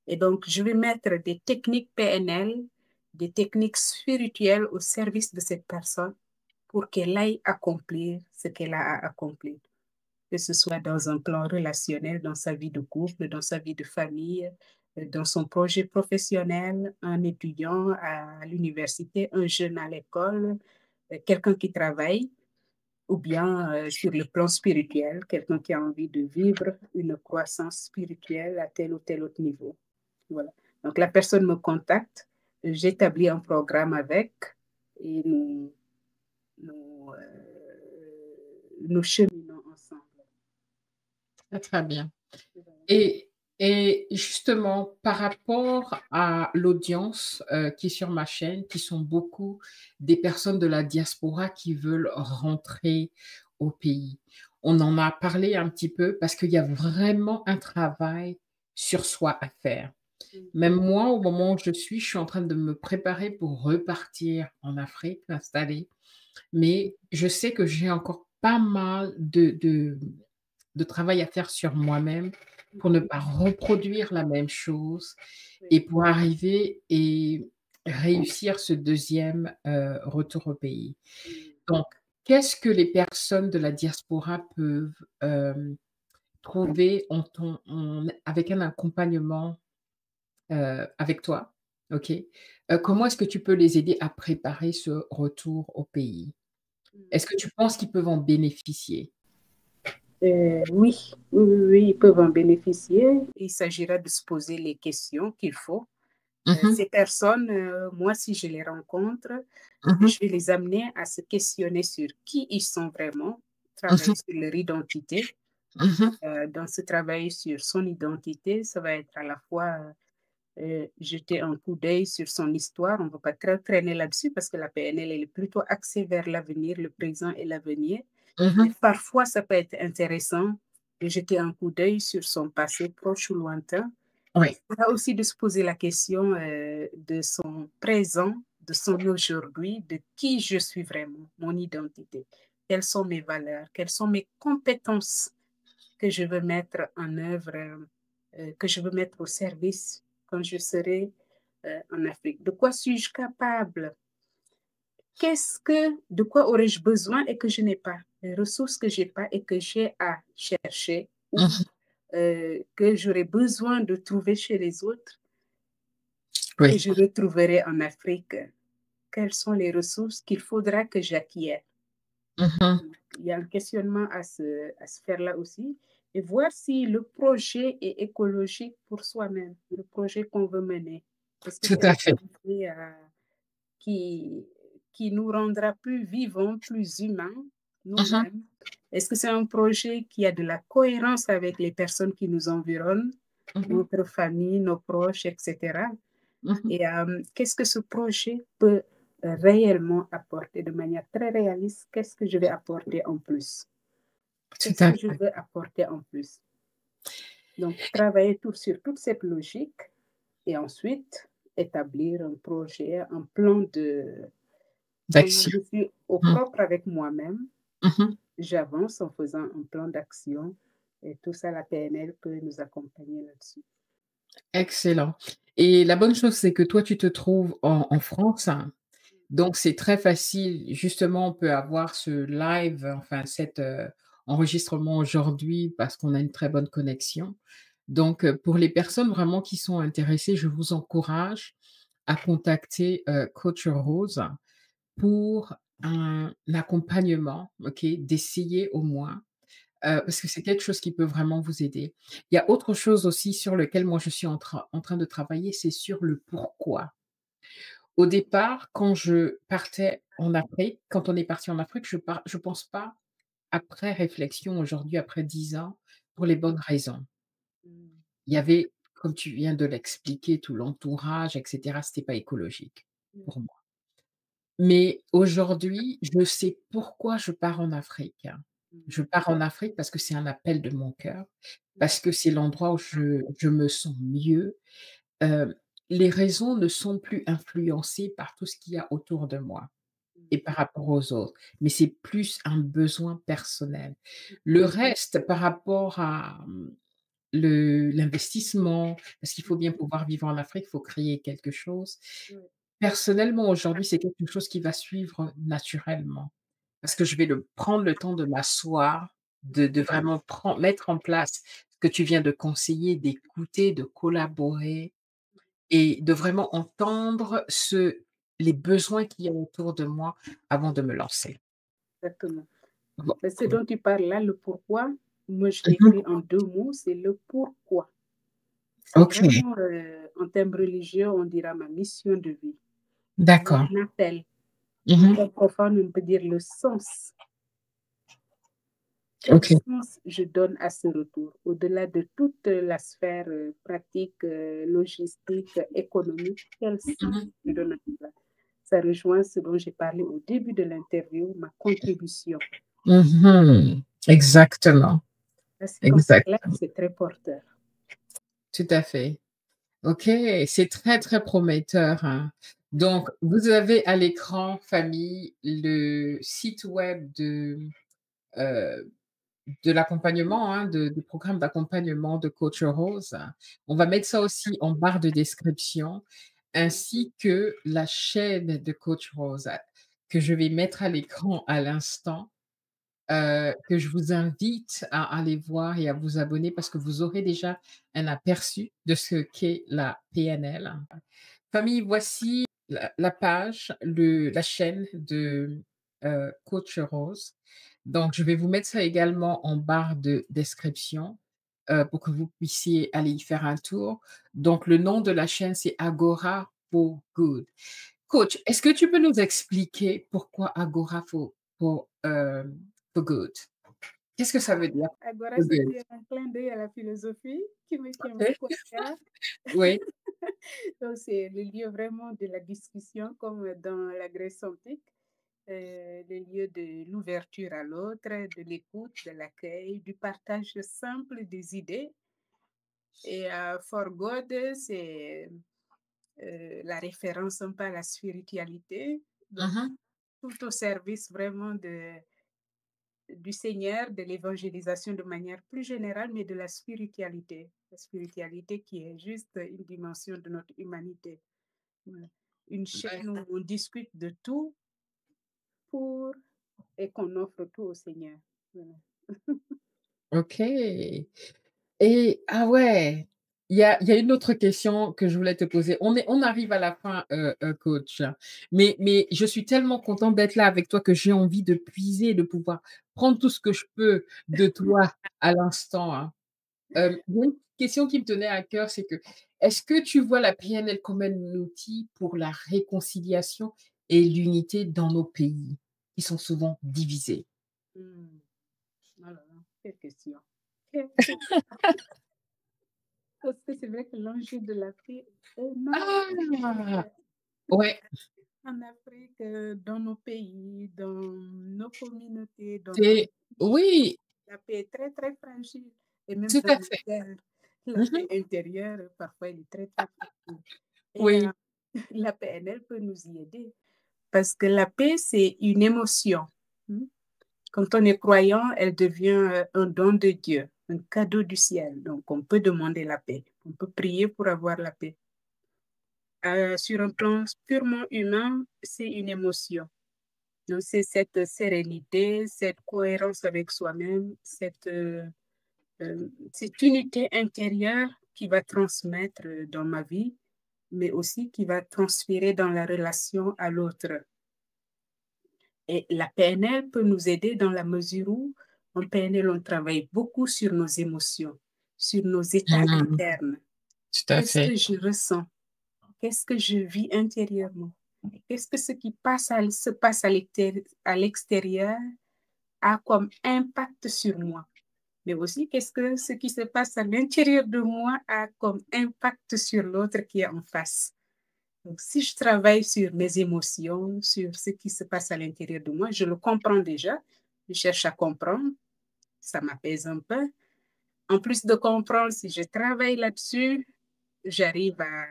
Et donc, je vais mettre des techniques PNL, des techniques spirituelles au service de cette personne pour qu'elle aille accomplir ce qu'elle a à accomplir, que ce soit dans un plan relationnel, dans sa vie de couple, dans sa vie de famille, dans son projet professionnel, un étudiant à l'université, un jeune à l'école, quelqu'un qui travaille, ou bien sur le plan spirituel, quelqu'un qui a envie de vivre une croissance spirituelle à tel ou tel autre niveau. Voilà. Donc la personne me contacte, j'établis un programme avec et nous cheminons ensemble. Très, très bien. Et justement, par rapport à l'audience, qui est sur ma chaîne, qui sont beaucoup des personnes de la diaspora qui veulent rentrer au pays. On en a parlé un petit peu parce qu'il y a vraiment un travail sur soi à faire. Même moi, au moment où je suis en train de me préparer pour repartir en Afrique, m'installer, mais je sais que j'ai encore pas mal de travail à faire sur moi-même pour ne pas reproduire la même chose et Oui. pour arriver et réussir ce deuxième retour au pays. Donc, qu'est-ce que les personnes de la diaspora peuvent, trouver avec un accompagnement, avec toi? OK. Comment est-ce que tu peux les aider à préparer ce retour au pays? Est-ce que tu penses qu'ils peuvent en bénéficier? Oui, oui, oui, oui, ils peuvent en bénéficier. Il s'agira de se poser les questions qu'il faut. Mmh. Ces personnes, moi, si je les rencontre, Mmh. je vais les amener à se questionner sur qui ils sont vraiment, Mmh. travailler sur leur identité. Mmh. Dans ce travail sur son identité, ça va être à la fois jeter un coup d'œil sur son histoire. On ne va pas très traîner là-dessus parce que la PNL, elle est plutôt axée vers l'avenir, le présent et l'avenir. Mais Mmh. parfois, ça peut être intéressant de jeter un coup d'œil sur son passé proche ou lointain. Oui. Il aussi de se poser la question de son présent, de son aujourd'hui, de qui je suis vraiment, mon identité. Quelles sont mes valeurs, quelles sont mes compétences que je veux mettre en œuvre, que je veux mettre au service quand je serai en Afrique. De quoi suis-je capable? De quoi aurais-je besoin et que je n'ai pas? Les ressources que je n'ai pas et que j'ai à chercher ou Mmh. que j'aurais besoin de trouver chez les autres, que Oui. je retrouverai en Afrique. Quelles sont les ressources qu'il faudra que j'acquière? Mmh. Il y a un questionnement à se faire là aussi et voir si le projet est écologique pour soi-même, le projet qu'on veut mener. Est-ce que Tout c'est un à fait. projet qui, qui nous rendra plus vivants, plus humains, Mmh. nous-mêmes? Est-ce que c'est un projet qui a de la cohérence avec les personnes qui nous environnent, Mmh. notre famille, nos proches, etc. Mmh. Et qu'est-ce que ce projet peut réellement apporter de manière très réaliste? Qu'est-ce que je vais apporter en plus? Tout Qu'est-ce à que je fait. veux apporter en plus? Donc, travailler sur toute cette logique et ensuite établir un projet, un plan de... Quand D'action. je suis au Mmh. propre avec moi-même, Mmh. j'avance en faisant un plan d'action et tout ça, la PNL peut nous accompagner là-dessus. Excellent, et la bonne chose, c'est que toi, tu te trouves en France, hein, donc c'est très facile. Justement, on peut avoir ce live, enfin cet, enregistrement aujourd'hui parce qu'on a une très bonne connexion. Donc, pour les personnes vraiment qui sont intéressées, je vous encourage à contacter, coach Rose pour un accompagnement, OK? D'essayer au moins, parce que c'est quelque chose qui peut vraiment vous aider. Il y a autre chose aussi sur lequel moi je suis en train de travailler, c'est sur le pourquoi. Au départ, quand je partais en Afrique, quand on est parti en Afrique, je pense pas, après réflexion aujourd'hui, après 10 ans, pour les bonnes raisons. Mm. Il y avait, comme tu viens de l'expliquer, tout l'entourage et cetera, c'était pas écologique Mm. pour moi. Mais aujourd'hui, je sais pourquoi je pars en Afrique. Je Mm. pars en Afrique parce que c'est un appel de mon cœur, parce que c'est l'endroit où je me sens mieux. Heu, les raisons ne sont plus influencées par tout ce qu'il y a autour de moi et par rapport aux autres, mais c'est plus un besoin personnel. Le reste par rapport à, le l'investissement, parce qu'il faut bien pouvoir vivre en Afrique, il faut créer quelque chose. Mm. Personnellement, aujourd'hui, c'est quelque chose qui va suivre naturellement, parce que je vais prendre le temps de m'asseoir, de vraiment mettre en place ce que tu viens de conseiller, d'écouter, de collaborer et de vraiment entendre les besoins qu'il y a autour de moi avant de me lancer. Exactement. Bon, Mais ce dont tu parles là, le pourquoi, moi je mmh. l'écris en deux mots, c'est le pourquoi. C'est OK, vraiment, en termes religieux, on dira ma mission de vie, d'accord. mon appel. En Mmh. termes profanes, on peut dire le sens. Quel OK. sens je donne à ce retour, au-delà de toute la sphère pratique, logistique, économique, quel sens Mmh. je donne à cela? Ça rejoint ce dont j'ai parlé au début de l'interview, ma contribution. Mmh. Exactement, Là, c'est quand c'est clair, exactement. c'est très porteur. Tout à fait. OK, c'est très, très prometteur, hein. Donc, vous avez à l'écran, famille, le site web heu, de l'accompagnement, hein, du programme d'accompagnement de Coach Rose. On va mettre ça aussi en barre de description, ainsi que la chaîne de Coach Rose, que je vais mettre à l'écran à l'instant, que je vous invite à aller voir et à vous abonner parce que vous aurez déjà un aperçu de ce qu'est la PNL. Famille, voici la page, la chaîne de, coach Rose. Donc je vais vous mettre ça également en barre de description, pour que vous puissiez aller y faire un tour. Donc le nom de la chaîne, c'est Agora for Good. Coach, est-ce que tu peux nous expliquer pourquoi Agora for good? Qu'est-ce que ça veut dire Agora, for good? c'était un clin d'œil à la philosophie qui me tient OK. beaucoup à cœur. Oui. Donc, c'est le lieu vraiment de la discussion, comme dans la Grèce antique, le lieu de l'ouverture à l'autre, de l'écoute, de l'accueil, du partage simple des idées. Et For God, c'est la référence un peu à la spiritualité, donc Mmh. tout au service vraiment du Seigneur, de l'évangélisation de manière plus générale, mais de la spiritualité. La spiritualité qui est juste une dimension de notre humanité. Voilà. Une chaîne où on discute de tout pour et qu'on offre tout au Seigneur. Voilà. OK. Et ah ouais, il y a une autre question que je voulais te poser. On arrive à la fin, coach, mais je suis tellement contente d'être là avec toi que j'ai envie de puiser, de pouvoir prendre tout ce que je peux de toi à l'instant, hein. Il y a une question qui me tenait à cœur, c'est que, est-ce que tu vois la PNL comme un outil pour la réconciliation et l'unité dans nos pays qui sont souvent divisés? Hmm. Oh là là, quelle question. Quelle question. Parce que c'est vrai que l'enjeu de la paix est énorme. Ah! Ouais, En Afrique, dans nos pays, dans nos communautés, dans nos c'est oui, la paix est très, très fragile. Et même tout dans à les fait. guerres, la Mmh. paix intérieure, parfois, elle est très, très fragile. Et Oui. la PNL peut nous y aider parce que la paix, c'est une émotion. Hmm. Quand on est croyant, elle devient un don de Dieu, un cadeau du ciel. Donc, on peut demander la paix. On peut prier pour avoir la paix. Sur un plan purement humain, c'est une émotion. Donc, c'est cette sérénité, cette cohérence avec soi-même, cette unité intérieure qui va transmettre dans ma vie, mais aussi qui va transférer dans la relation à l'autre. Et la PNL peut nous aider dans la mesure où, en PNL, on travaille beaucoup sur nos émotions, sur nos états Mmh. internes. Tout à Qu'est-ce fait. que je ressens? Qu'est-ce que je vis intérieurement? Qu'est-ce que ce qui se passe à l'extérieur a comme impact sur moi? Mais aussi, qu'est-ce que ce qui se passe à l'intérieur de moi a comme impact sur l'autre qui est en face? Donc, si je travaille sur mes émotions, sur ce qui se passe à l'intérieur de moi, je le comprends déjà. Je cherche à comprendre. Ça m'apaise un peu. En plus de comprendre, si je travaille là-dessus, j'arrive à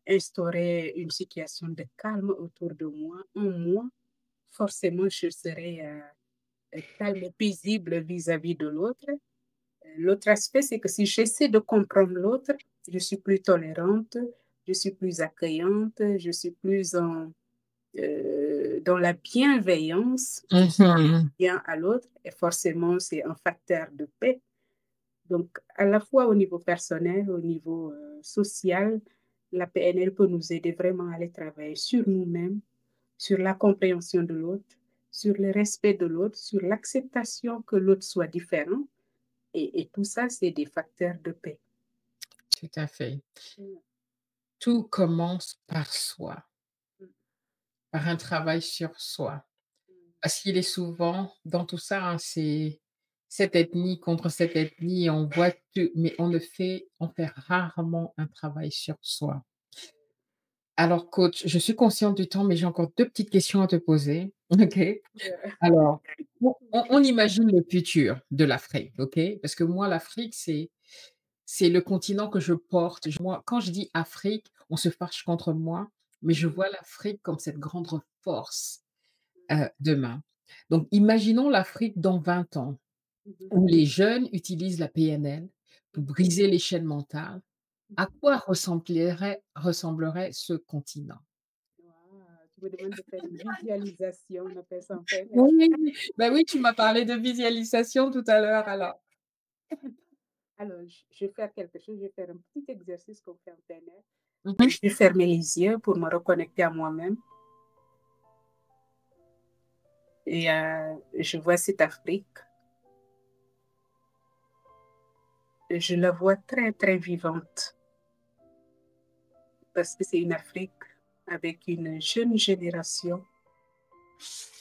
instaurer une situation de calme autour de moi. En moi, forcément, je serai calme et paisible vis-à-vis de l'autre. L'autre aspect, c'est que si j'essaie de comprendre l'autre, je suis plus tolérante, je suis plus accueillante, je suis plus dans la bienveillance, je suis Mmh. bien à l'autre, et forcément, c'est un facteur de paix. Donc, à la fois au niveau personnel, au niveau social, la PNL peut nous aider vraiment à aller travailler sur nous-mêmes, sur la compréhension de l'autre, sur le respect de l'autre, sur l'acceptation que l'autre soit différent. Et tout ça, c'est des facteurs de paix. Tout à fait. Mm, Tout commence par soi, mm, par un travail sur soi. mm. Parce qu'il est souvent dans tout ça, hein, c'est cette ethnie contre cette ethnie, on voit que mais on fait rarement un travail sur soi. Alors coach, je suis consciente du temps, mais j'ai encore 2 petites questions à te poser. OK? Ouais. Alors, on imagine le futur de l'Afrique, OK? Parce que moi, l'Afrique, c'est le continent que je porte. Moi, quand je dis Afrique, on se fâche contre moi, mais je Mhm, vois l'Afrique comme cette grande force, demain. Donc imaginons l'Afrique dans 20 ans, mhm, où les jeunes utilisent la PNL pour mhm, briser les chaînes mentales. À mhm. quoi ressemblerait ce continent? Wow, tu me demandes de faire une visualisation, on appelle ça en PNL. Oui, bah, oui, tu m'as parlé de visualisation tout à l'heure alors. Alors, je vais faire quelque chose, je vais faire un petit exercice qu'on fait en PNL. Mmh. Je vais fermer les yeux pour me reconnecter à moi-même. Et je vois cette Afrique. Je la vois très, très vivante parce que c'est une Afrique avec une jeune génération,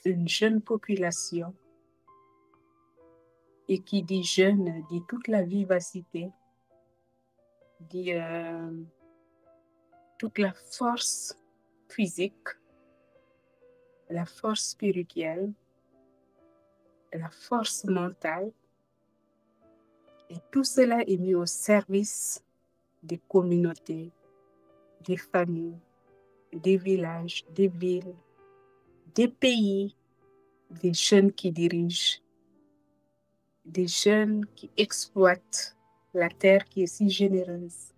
une jeune population. Et qui dit jeune, dit toute la vivacité, dit toute la force physique, la force spirituelle, la force mentale. Et tout cela est mis au service des communautés, des familles, des villages, des villes, des pays, des jeunes qui dirigent, des jeunes qui exploitent la terre qui est si généreuse,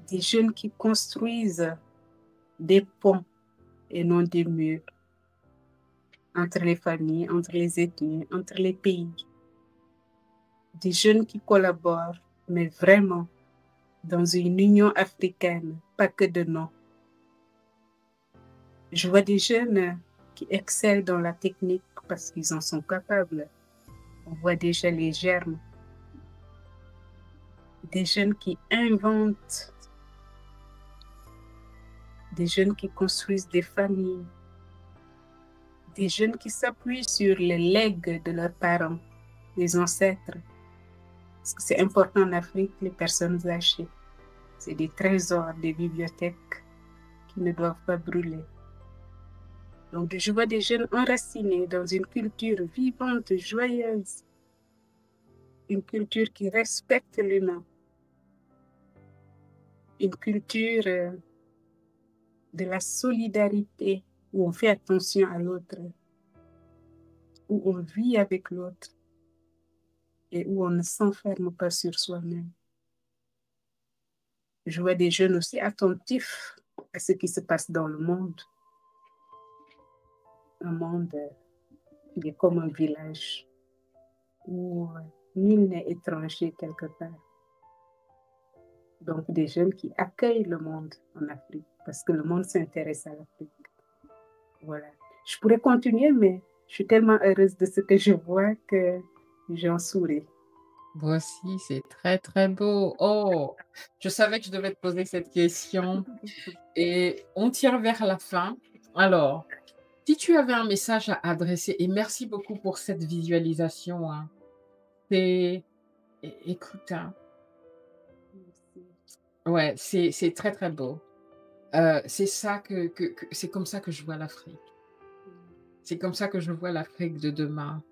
des jeunes qui construisent des ponts et non des murs entre les familles, entre les ethnies, entre les pays. Des jeunes qui collaborent, mais vraiment dans une union africaine, pas que de nom. Je vois des jeunes qui excellent dans la technique parce qu'ils en sont capables. On voit déjà les germes. Des jeunes qui inventent, des jeunes qui construisent des familles, des jeunes qui s'appuient sur les legs de leurs parents, des ancêtres. Parce que c'est important en Afrique, les personnes âgées. C'est des trésors, des bibliothèques qui ne doivent pas brûler. Donc, je vois des jeunes enracinés dans une culture vivante, joyeuse, une culture qui respecte l'humain, une culture de la solidarité où on fait attention à l'autre, où on vit avec l'autre et où on ne s'enferme pas sur soi-même. Je vois des jeunes aussi attentifs à ce qui se passe dans le monde. Un monde qui est comme un village où nul n'est étranger quelque part. Donc des jeunes qui accueillent le monde en Afrique parce que le monde s'intéresse à l'Afrique. Voilà. Je pourrais continuer, mais je suis tellement heureuse de ce que je vois que j'en souris. Voici, c'est très, très beau. Oh! Je savais que je devais te poser cette question et on tire vers la fin. Alors, si tu avais un message à adresser et merci beaucoup pour cette visualisation, hein. C'est écoute, hein, Merci. ouais, c'est très, très beau. C'est ça que c'est comme ça que je vois l'Afrique. C'est comme ça que je vois l'Afrique de demain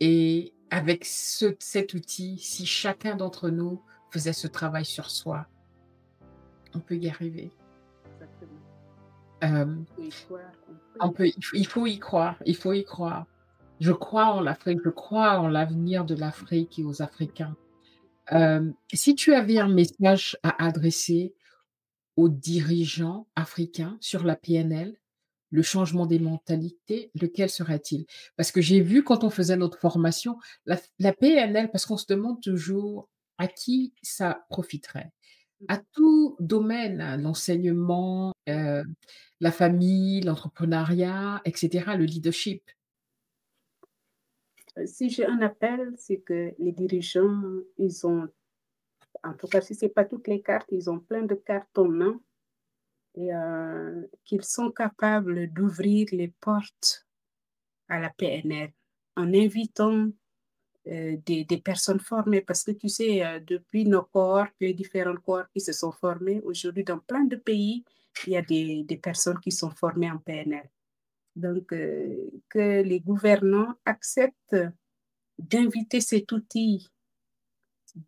et avec cet outil, si chacun d'entre nous faisait ce travail sur soi, on peut y arriver. Exactement. Hem, Il faut y croire, on peut on y peut il faut y croire, il faut y croire. Je crois en l'Afrique, je crois en l'avenir de l'Afrique et aux Africains. Si tu avais un message à adresser aux dirigeants africains sur la PNL, le changement des mentalités, lequel serait-il? Parce que j'ai vu quand on faisait notre formation, la PNL, parce qu'on se demande toujours à qui ça profiterait. À tout domaine, hein, l'enseignement, la famille, l'entrepreneuriat et cetera, le leadership. Si j'ai un appel, c'est que les dirigeants, ils ont, en tout cas, si ce n'est pas toutes les cartes, ils ont plein de cartes en main et qu'ils sont capables d'ouvrir les portes à la PNL en invitant des personnes formées. Parce que tu sais, depuis nos corps, les différents corps qui se sont formés, aujourd'hui, dans plein de pays, il y a des personnes qui sont formées en PNL. Donc, que les gouvernants acceptent d'inviter cet outil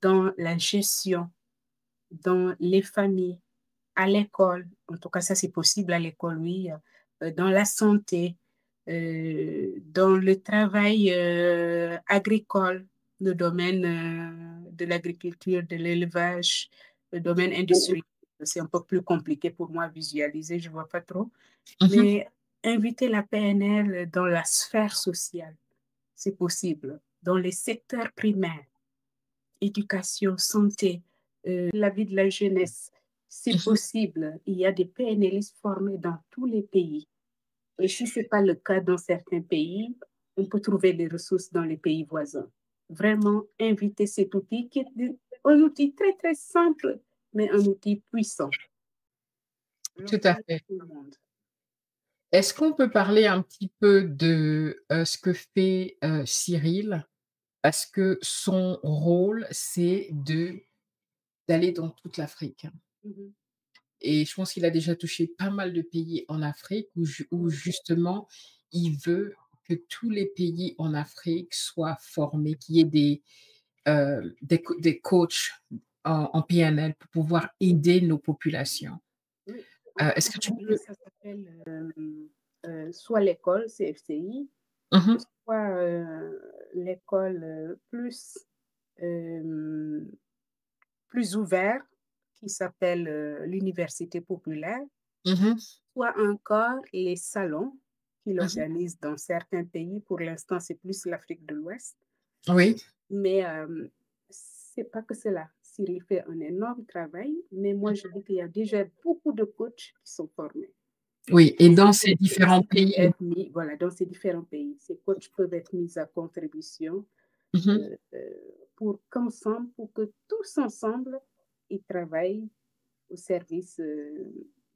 dans la gestion, dans les familles, à l'école. En tout cas, ça, c'est possible à l'école, oui. Dans la santé, dans le travail agricole, le domaine de l'agriculture, de l'élevage, le domaine industriel. c'est un peu plus compliqué pour moi à visualiser, je ne vois pas trop. Mhm, Mais inviter la PNL dans la sphère sociale, c'est possible. Dans les secteurs primaires, éducation, santé, la vie de la jeunesse, c'est mhm. possible. Il y a des PNListes formés dans tous les pays. Et si ce n'est pas le cas dans certains pays, on peut trouver des ressources dans les pays voisins. Vraiment, inviter cet outil qui est un outil très, très simple, mais un outil puissant. Tout à Local fait. pour tout le monde. Est-ce qu'on peut parler un petit peu de, ce que fait, Cyril? Parce que son rôle, c'est d'aller dans toute l'Afrique, hein, Mhm. et je pense qu'il a déjà touché pas mal de pays en Afrique où Oui. justement il veut que tous les pays en Afrique soient formés, qu'il y ait des coachs en PNL pour pouvoir aider nos populations. Oui. Est-ce En que tu anglais, peux ça s'appelle soit l'école, CFCI, mmh mh. soit l'école euh, plus ouverte, qui s'appelle l'université populaire, Mmh. soit encore les salons qu'il Mmh. organise dans certains pays. Pour l'instant, c'est plus l'Afrique de l'Ouest. Oui, Mais c'est pas que cela. Cyril fait un énorme travail, mais moi, je dis qu'il y a déjà beaucoup de coachs qui sont formés. oui, et Et ces dans ces coachs différents aussi peuvent pays. être mis, voilà, dans ces différents pays. Ces coachs peuvent être mis à contribution Mmh. euh, euh, pour qu'ensemble, pour que tous ensemble, ils travaillent au service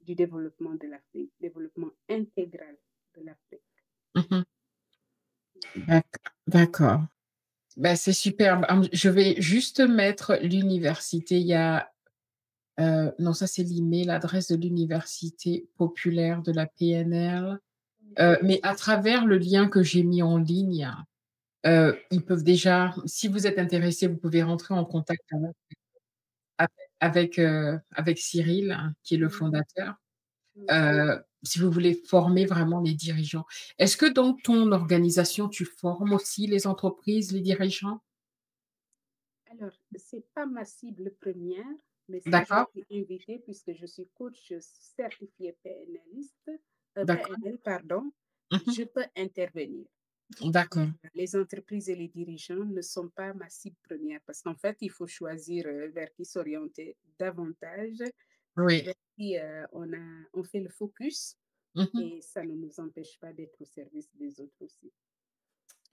du développement de l'Afrique, développement intégral de l'Afrique. Mmh. D'accord. Bah, c'est super. Je vais juste mettre l'université. Il y a, non, ça c'est l'email, l'adresse de l'université populaire de la PNL, mais à travers le lien que j'ai mis en ligne, ils peuvent déjà, si vous êtes intéressés, vous pouvez rentrer en contact avec Cyril, hein, qui est le Mhm. fondateur, Mhm. si vous voulez former vraiment les dirigeants. Est-ce que dans ton organisation, tu formes aussi les entreprises, les dirigeants? Alors, ce n'est pas ma cible première, mais si je D'accord, suis invitée, puisque je suis coach certifié PNListe, d'accord. PNL, pardon, Mmh. je peux intervenir. D'accord. Les entreprises et les dirigeants ne sont pas ma cible première parce qu'en fait, il faut choisir vers qui s'orienter davantage, Oui. vers qui on fait le focus Mmh. et ça ne nous empêche pas d'être au service des autres aussi.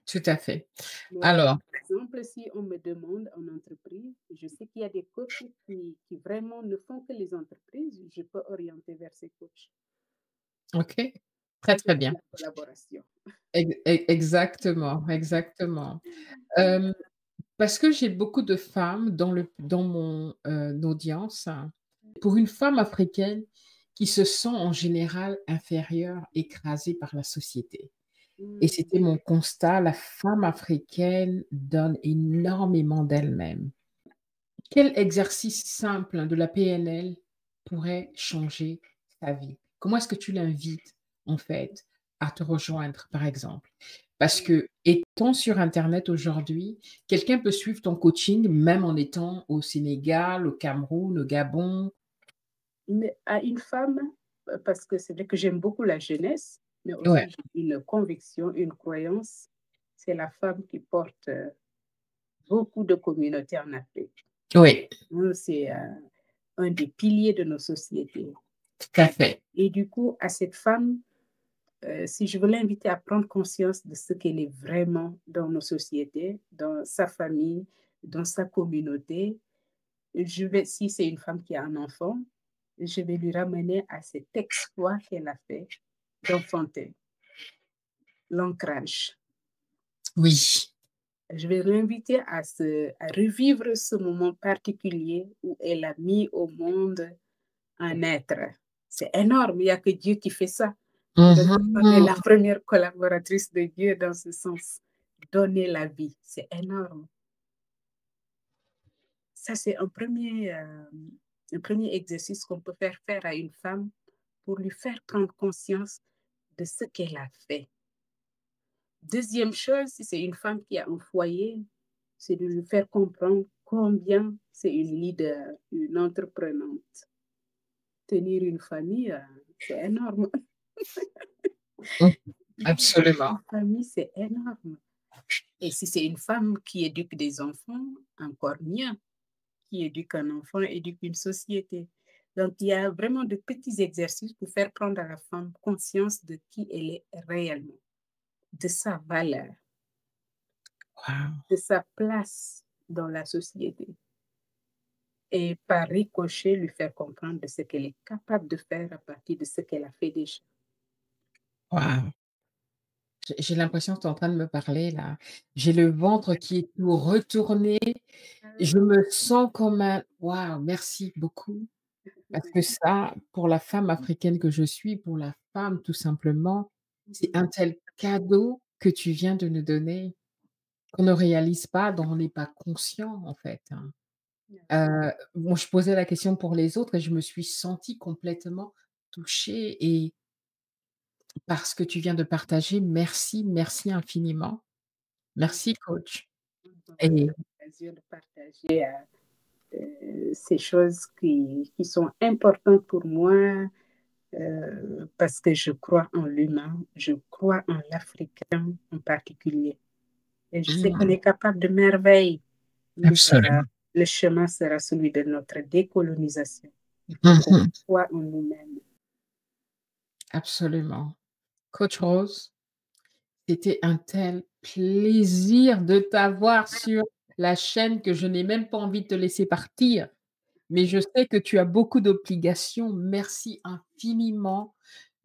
Tout à fait. Mais Alors, par exemple, si on me demande en entreprise, je sais qu'il y a des coachs qui vraiment ne font que les entreprises, je peux orienter vers ces coachs. OK, très, C'est très bien. la collaboration. Exactement, exactement. Hem, Parce que j'ai beaucoup de femmes dans mon, audience. Pour une femme africaine qui se sent en général inférieure, écrasée par la société, et Mm. c'était mon constat, la femme africaine donne énormément d'elle-même. Quel exercice simple, hein, de la PNL pourrait changer ta vie? Comment est-ce que tu l'invites, en fait, à te rejoindre, par exemple? Parce que étant sur internet aujourd'hui, quelqu'un peut suivre ton coaching même en étant au Sénégal, au Cameroun, au Gabon. Mais à une femme, parce que c'est vrai que j'aime beaucoup la jeunesse, mais Ouais, aussi j'ai une conviction, une croyance, c'est la femme qui porte beaucoup de communautés en Afrique. oui, Nous, c'est un des piliers de nos sociétés. tout à fait. Et du coup, à cette femme, si je veux l'inviter à prendre conscience de ce qu'elle est vraiment dans nos sociétés, dans sa famille, dans sa communauté, si c'est une femme qui a un enfant, je vais lui ramener à cet exploit qu'elle a fait d'enfanter, l'ancrage. Oui, Je vais l'inviter à revivre ce moment particulier où elle a mis au monde un être. C'est énorme, il n'y a que Dieu qui fait ça. Donc, on est la mmh. première collaboratrice de Dieu dans ce sens. Donner la vie, c'est énorme. Ça, c'est un premier exercice qu'on peut faire à une femme pour lui faire prendre conscience de ce qu'elle a fait. Deuxième chose, si c'est une femme qui a un foyer, c'est de lui faire comprendre combien c'est une leader, une entreprenante. tenir une famille, c'est énorme. Mmh, Diriger absolument. une famille, c'est énorme. Et si c'est une femme qui éduque des enfants, encore mieux. Qui éduque un enfant éduque une société. Donc, il y a vraiment de petits exercices pour faire prendre à la femme conscience de qui elle est réellement, de sa valeur, Waouh! de sa place dans la société. Et par ricochet, lui faire comprendre de ce qu'elle est capable de faire à partir de ce qu'elle a fait déjà. Waouh! J'ai l'impression que tu es en train de me parler là. J'ai le ventre qui est tout retourné. Je me sens comme un waouh, merci beaucoup. Parce que ça, pour la femme africaine que je suis, pour la femme tout simplement, c'est un tel cadeau que tu viens de nous donner, qu'on ne réalise pas, dont on n'est pas conscient en fait, hein. Merci. Bon, je posais la question pour les autres et je me suis sentie complètement touchée et par ce que tu viens de partager, merci, merci infiniment. Merci coach On va et faire l'occasion de partager ces choses qui sont importantes pour moi, parce que je crois en l'humain, je crois en l'Africain en particulier. Et je sais qu'on mmh, est capable de merveilles, mais absolument. le chemin sera celui de notre décolonisation. Il faut qu'on Mmh. croit en nous-mêmes. Absolument. Coach Rose, c'était un tel plaisir de t'avoir sur la chaîne que je n'ai même pas envie de te laisser partir. Mais je sais que tu as beaucoup d'obligations. Merci infiniment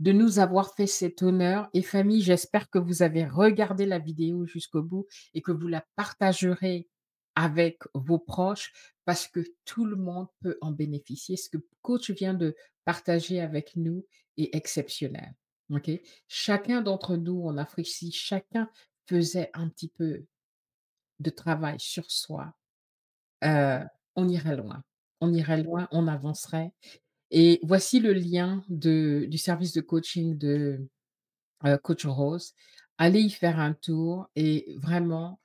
de nous avoir fait cet honneur et famille, j'espère que vous avez regardé la vidéo jusqu'au bout et que vous la partagerez avec vos proches parce que tout le monde peut en bénéficier. Ce que coach vient de partager avec nous est exceptionnel. OK? Chacun d'entre nous en Afrique, si chacun faisait un petit peu de travail sur soi, heu, on irait loin. On irait loin, on avancerait et voici le lien du service de coaching de, coach Rose. Allez y faire un tour et vraiment,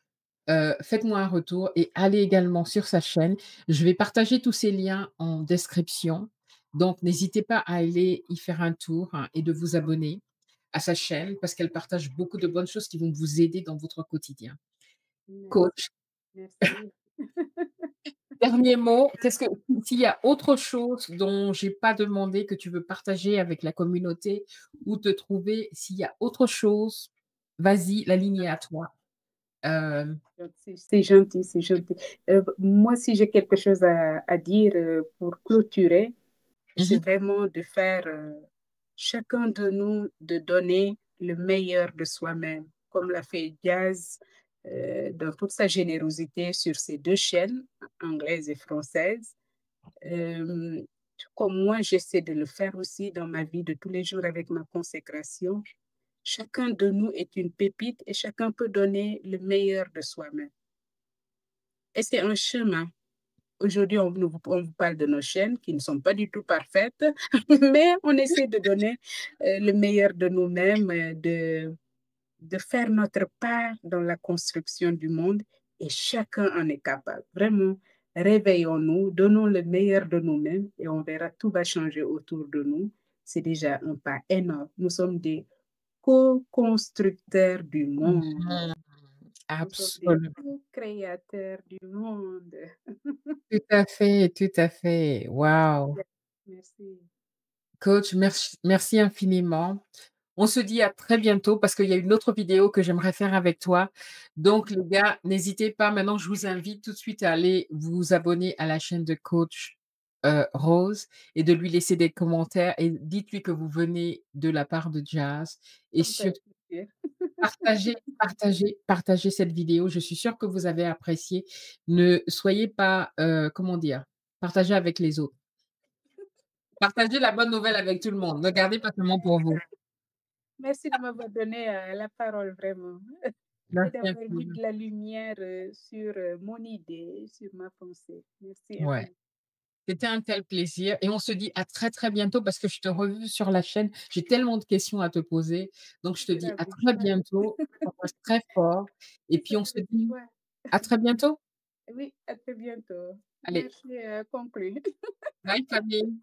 faites-moi un retour et allez également sur sa chaîne. Je vais partager tous ces liens en description, donc n'hésitez pas à aller y faire un tour, hein, et de vous abonner à sa chaîne parce qu'elle partage beaucoup de bonnes choses qui vont vous aider dans votre quotidien. Merci. Coach, Merci. dernier mot, qu'est-ce que s'il y a autre chose dont j'ai pas demandé que tu veux partager avec la communauté, où te trouver, s'il y a autre chose, vas-y, la ligne est à toi. Hem, Donc, c'est gentil, c'est gentil. Moi, si j'ai quelque chose à dire pour clôturer, c'est mmh vraiment de faire chacun de nous de donner le meilleur de soi-même, comme l'a fait Jazz dans toute sa générosité sur ces deux chaînes, anglaise et française. Euh, Comme moi, j'essaie de le faire aussi dans ma vie de tous les jours avec ma consécration. Chacun de nous est une pépite et chacun peut donner le meilleur de soi-même. Et c'est un chemin. Aujourd'hui, on vous parle de nos chaînes qui ne sont pas du tout parfaites, mais on essaie de donner le meilleur de nous-mêmes, de faire notre part dans la construction du monde et chacun en est capable. Vraiment, réveillons-nous, donnons le meilleur de nous-mêmes et on verra, tout va changer autour de nous. C'est déjà un pas énorme. Nous sommes des co-constructeurs du monde. mh. Nous sommes des Absolument. co-créateurs du monde. Tout à fait, tout à fait. Waouh! Merci. Coach, merci infiniment. On se dit à très bientôt parce qu'il y a une autre vidéo que j'aimerais faire avec toi. Donc les gars, n'hésitez pas, maintenant je vous invite tout de suite à aller vous abonner à la chaîne de coach, Rose et de lui laisser des commentaires et dites-lui que vous venez de la part de Jazz et Ça me fait surtout plaisir. partagez cette vidéo. Je suis sûre que vous avez apprécié. Ne soyez pas, comment dire? Partagez avec les autres. Partagez la bonne nouvelle avec tout le monde. Ne gardez pas seulement pour vous. Merci de m'avoir donné la parole, vraiment, et Merci d'avoir mis infiniment. de la lumière sur mon idée, sur ma pensée. Merci Ouais, infiniment. c'était un tel plaisir et on se dit à très, très bientôt parce que je te revu sur la chaîne. J'ai tellement de questions à te poser. Donc je te Je dis à l'avoue. très bientôt. Je t'embrasse très fort et puis Ça on me se fait dit joie. à très bientôt. Oui, à très bientôt. Allez, Merci, conclu. bye famille.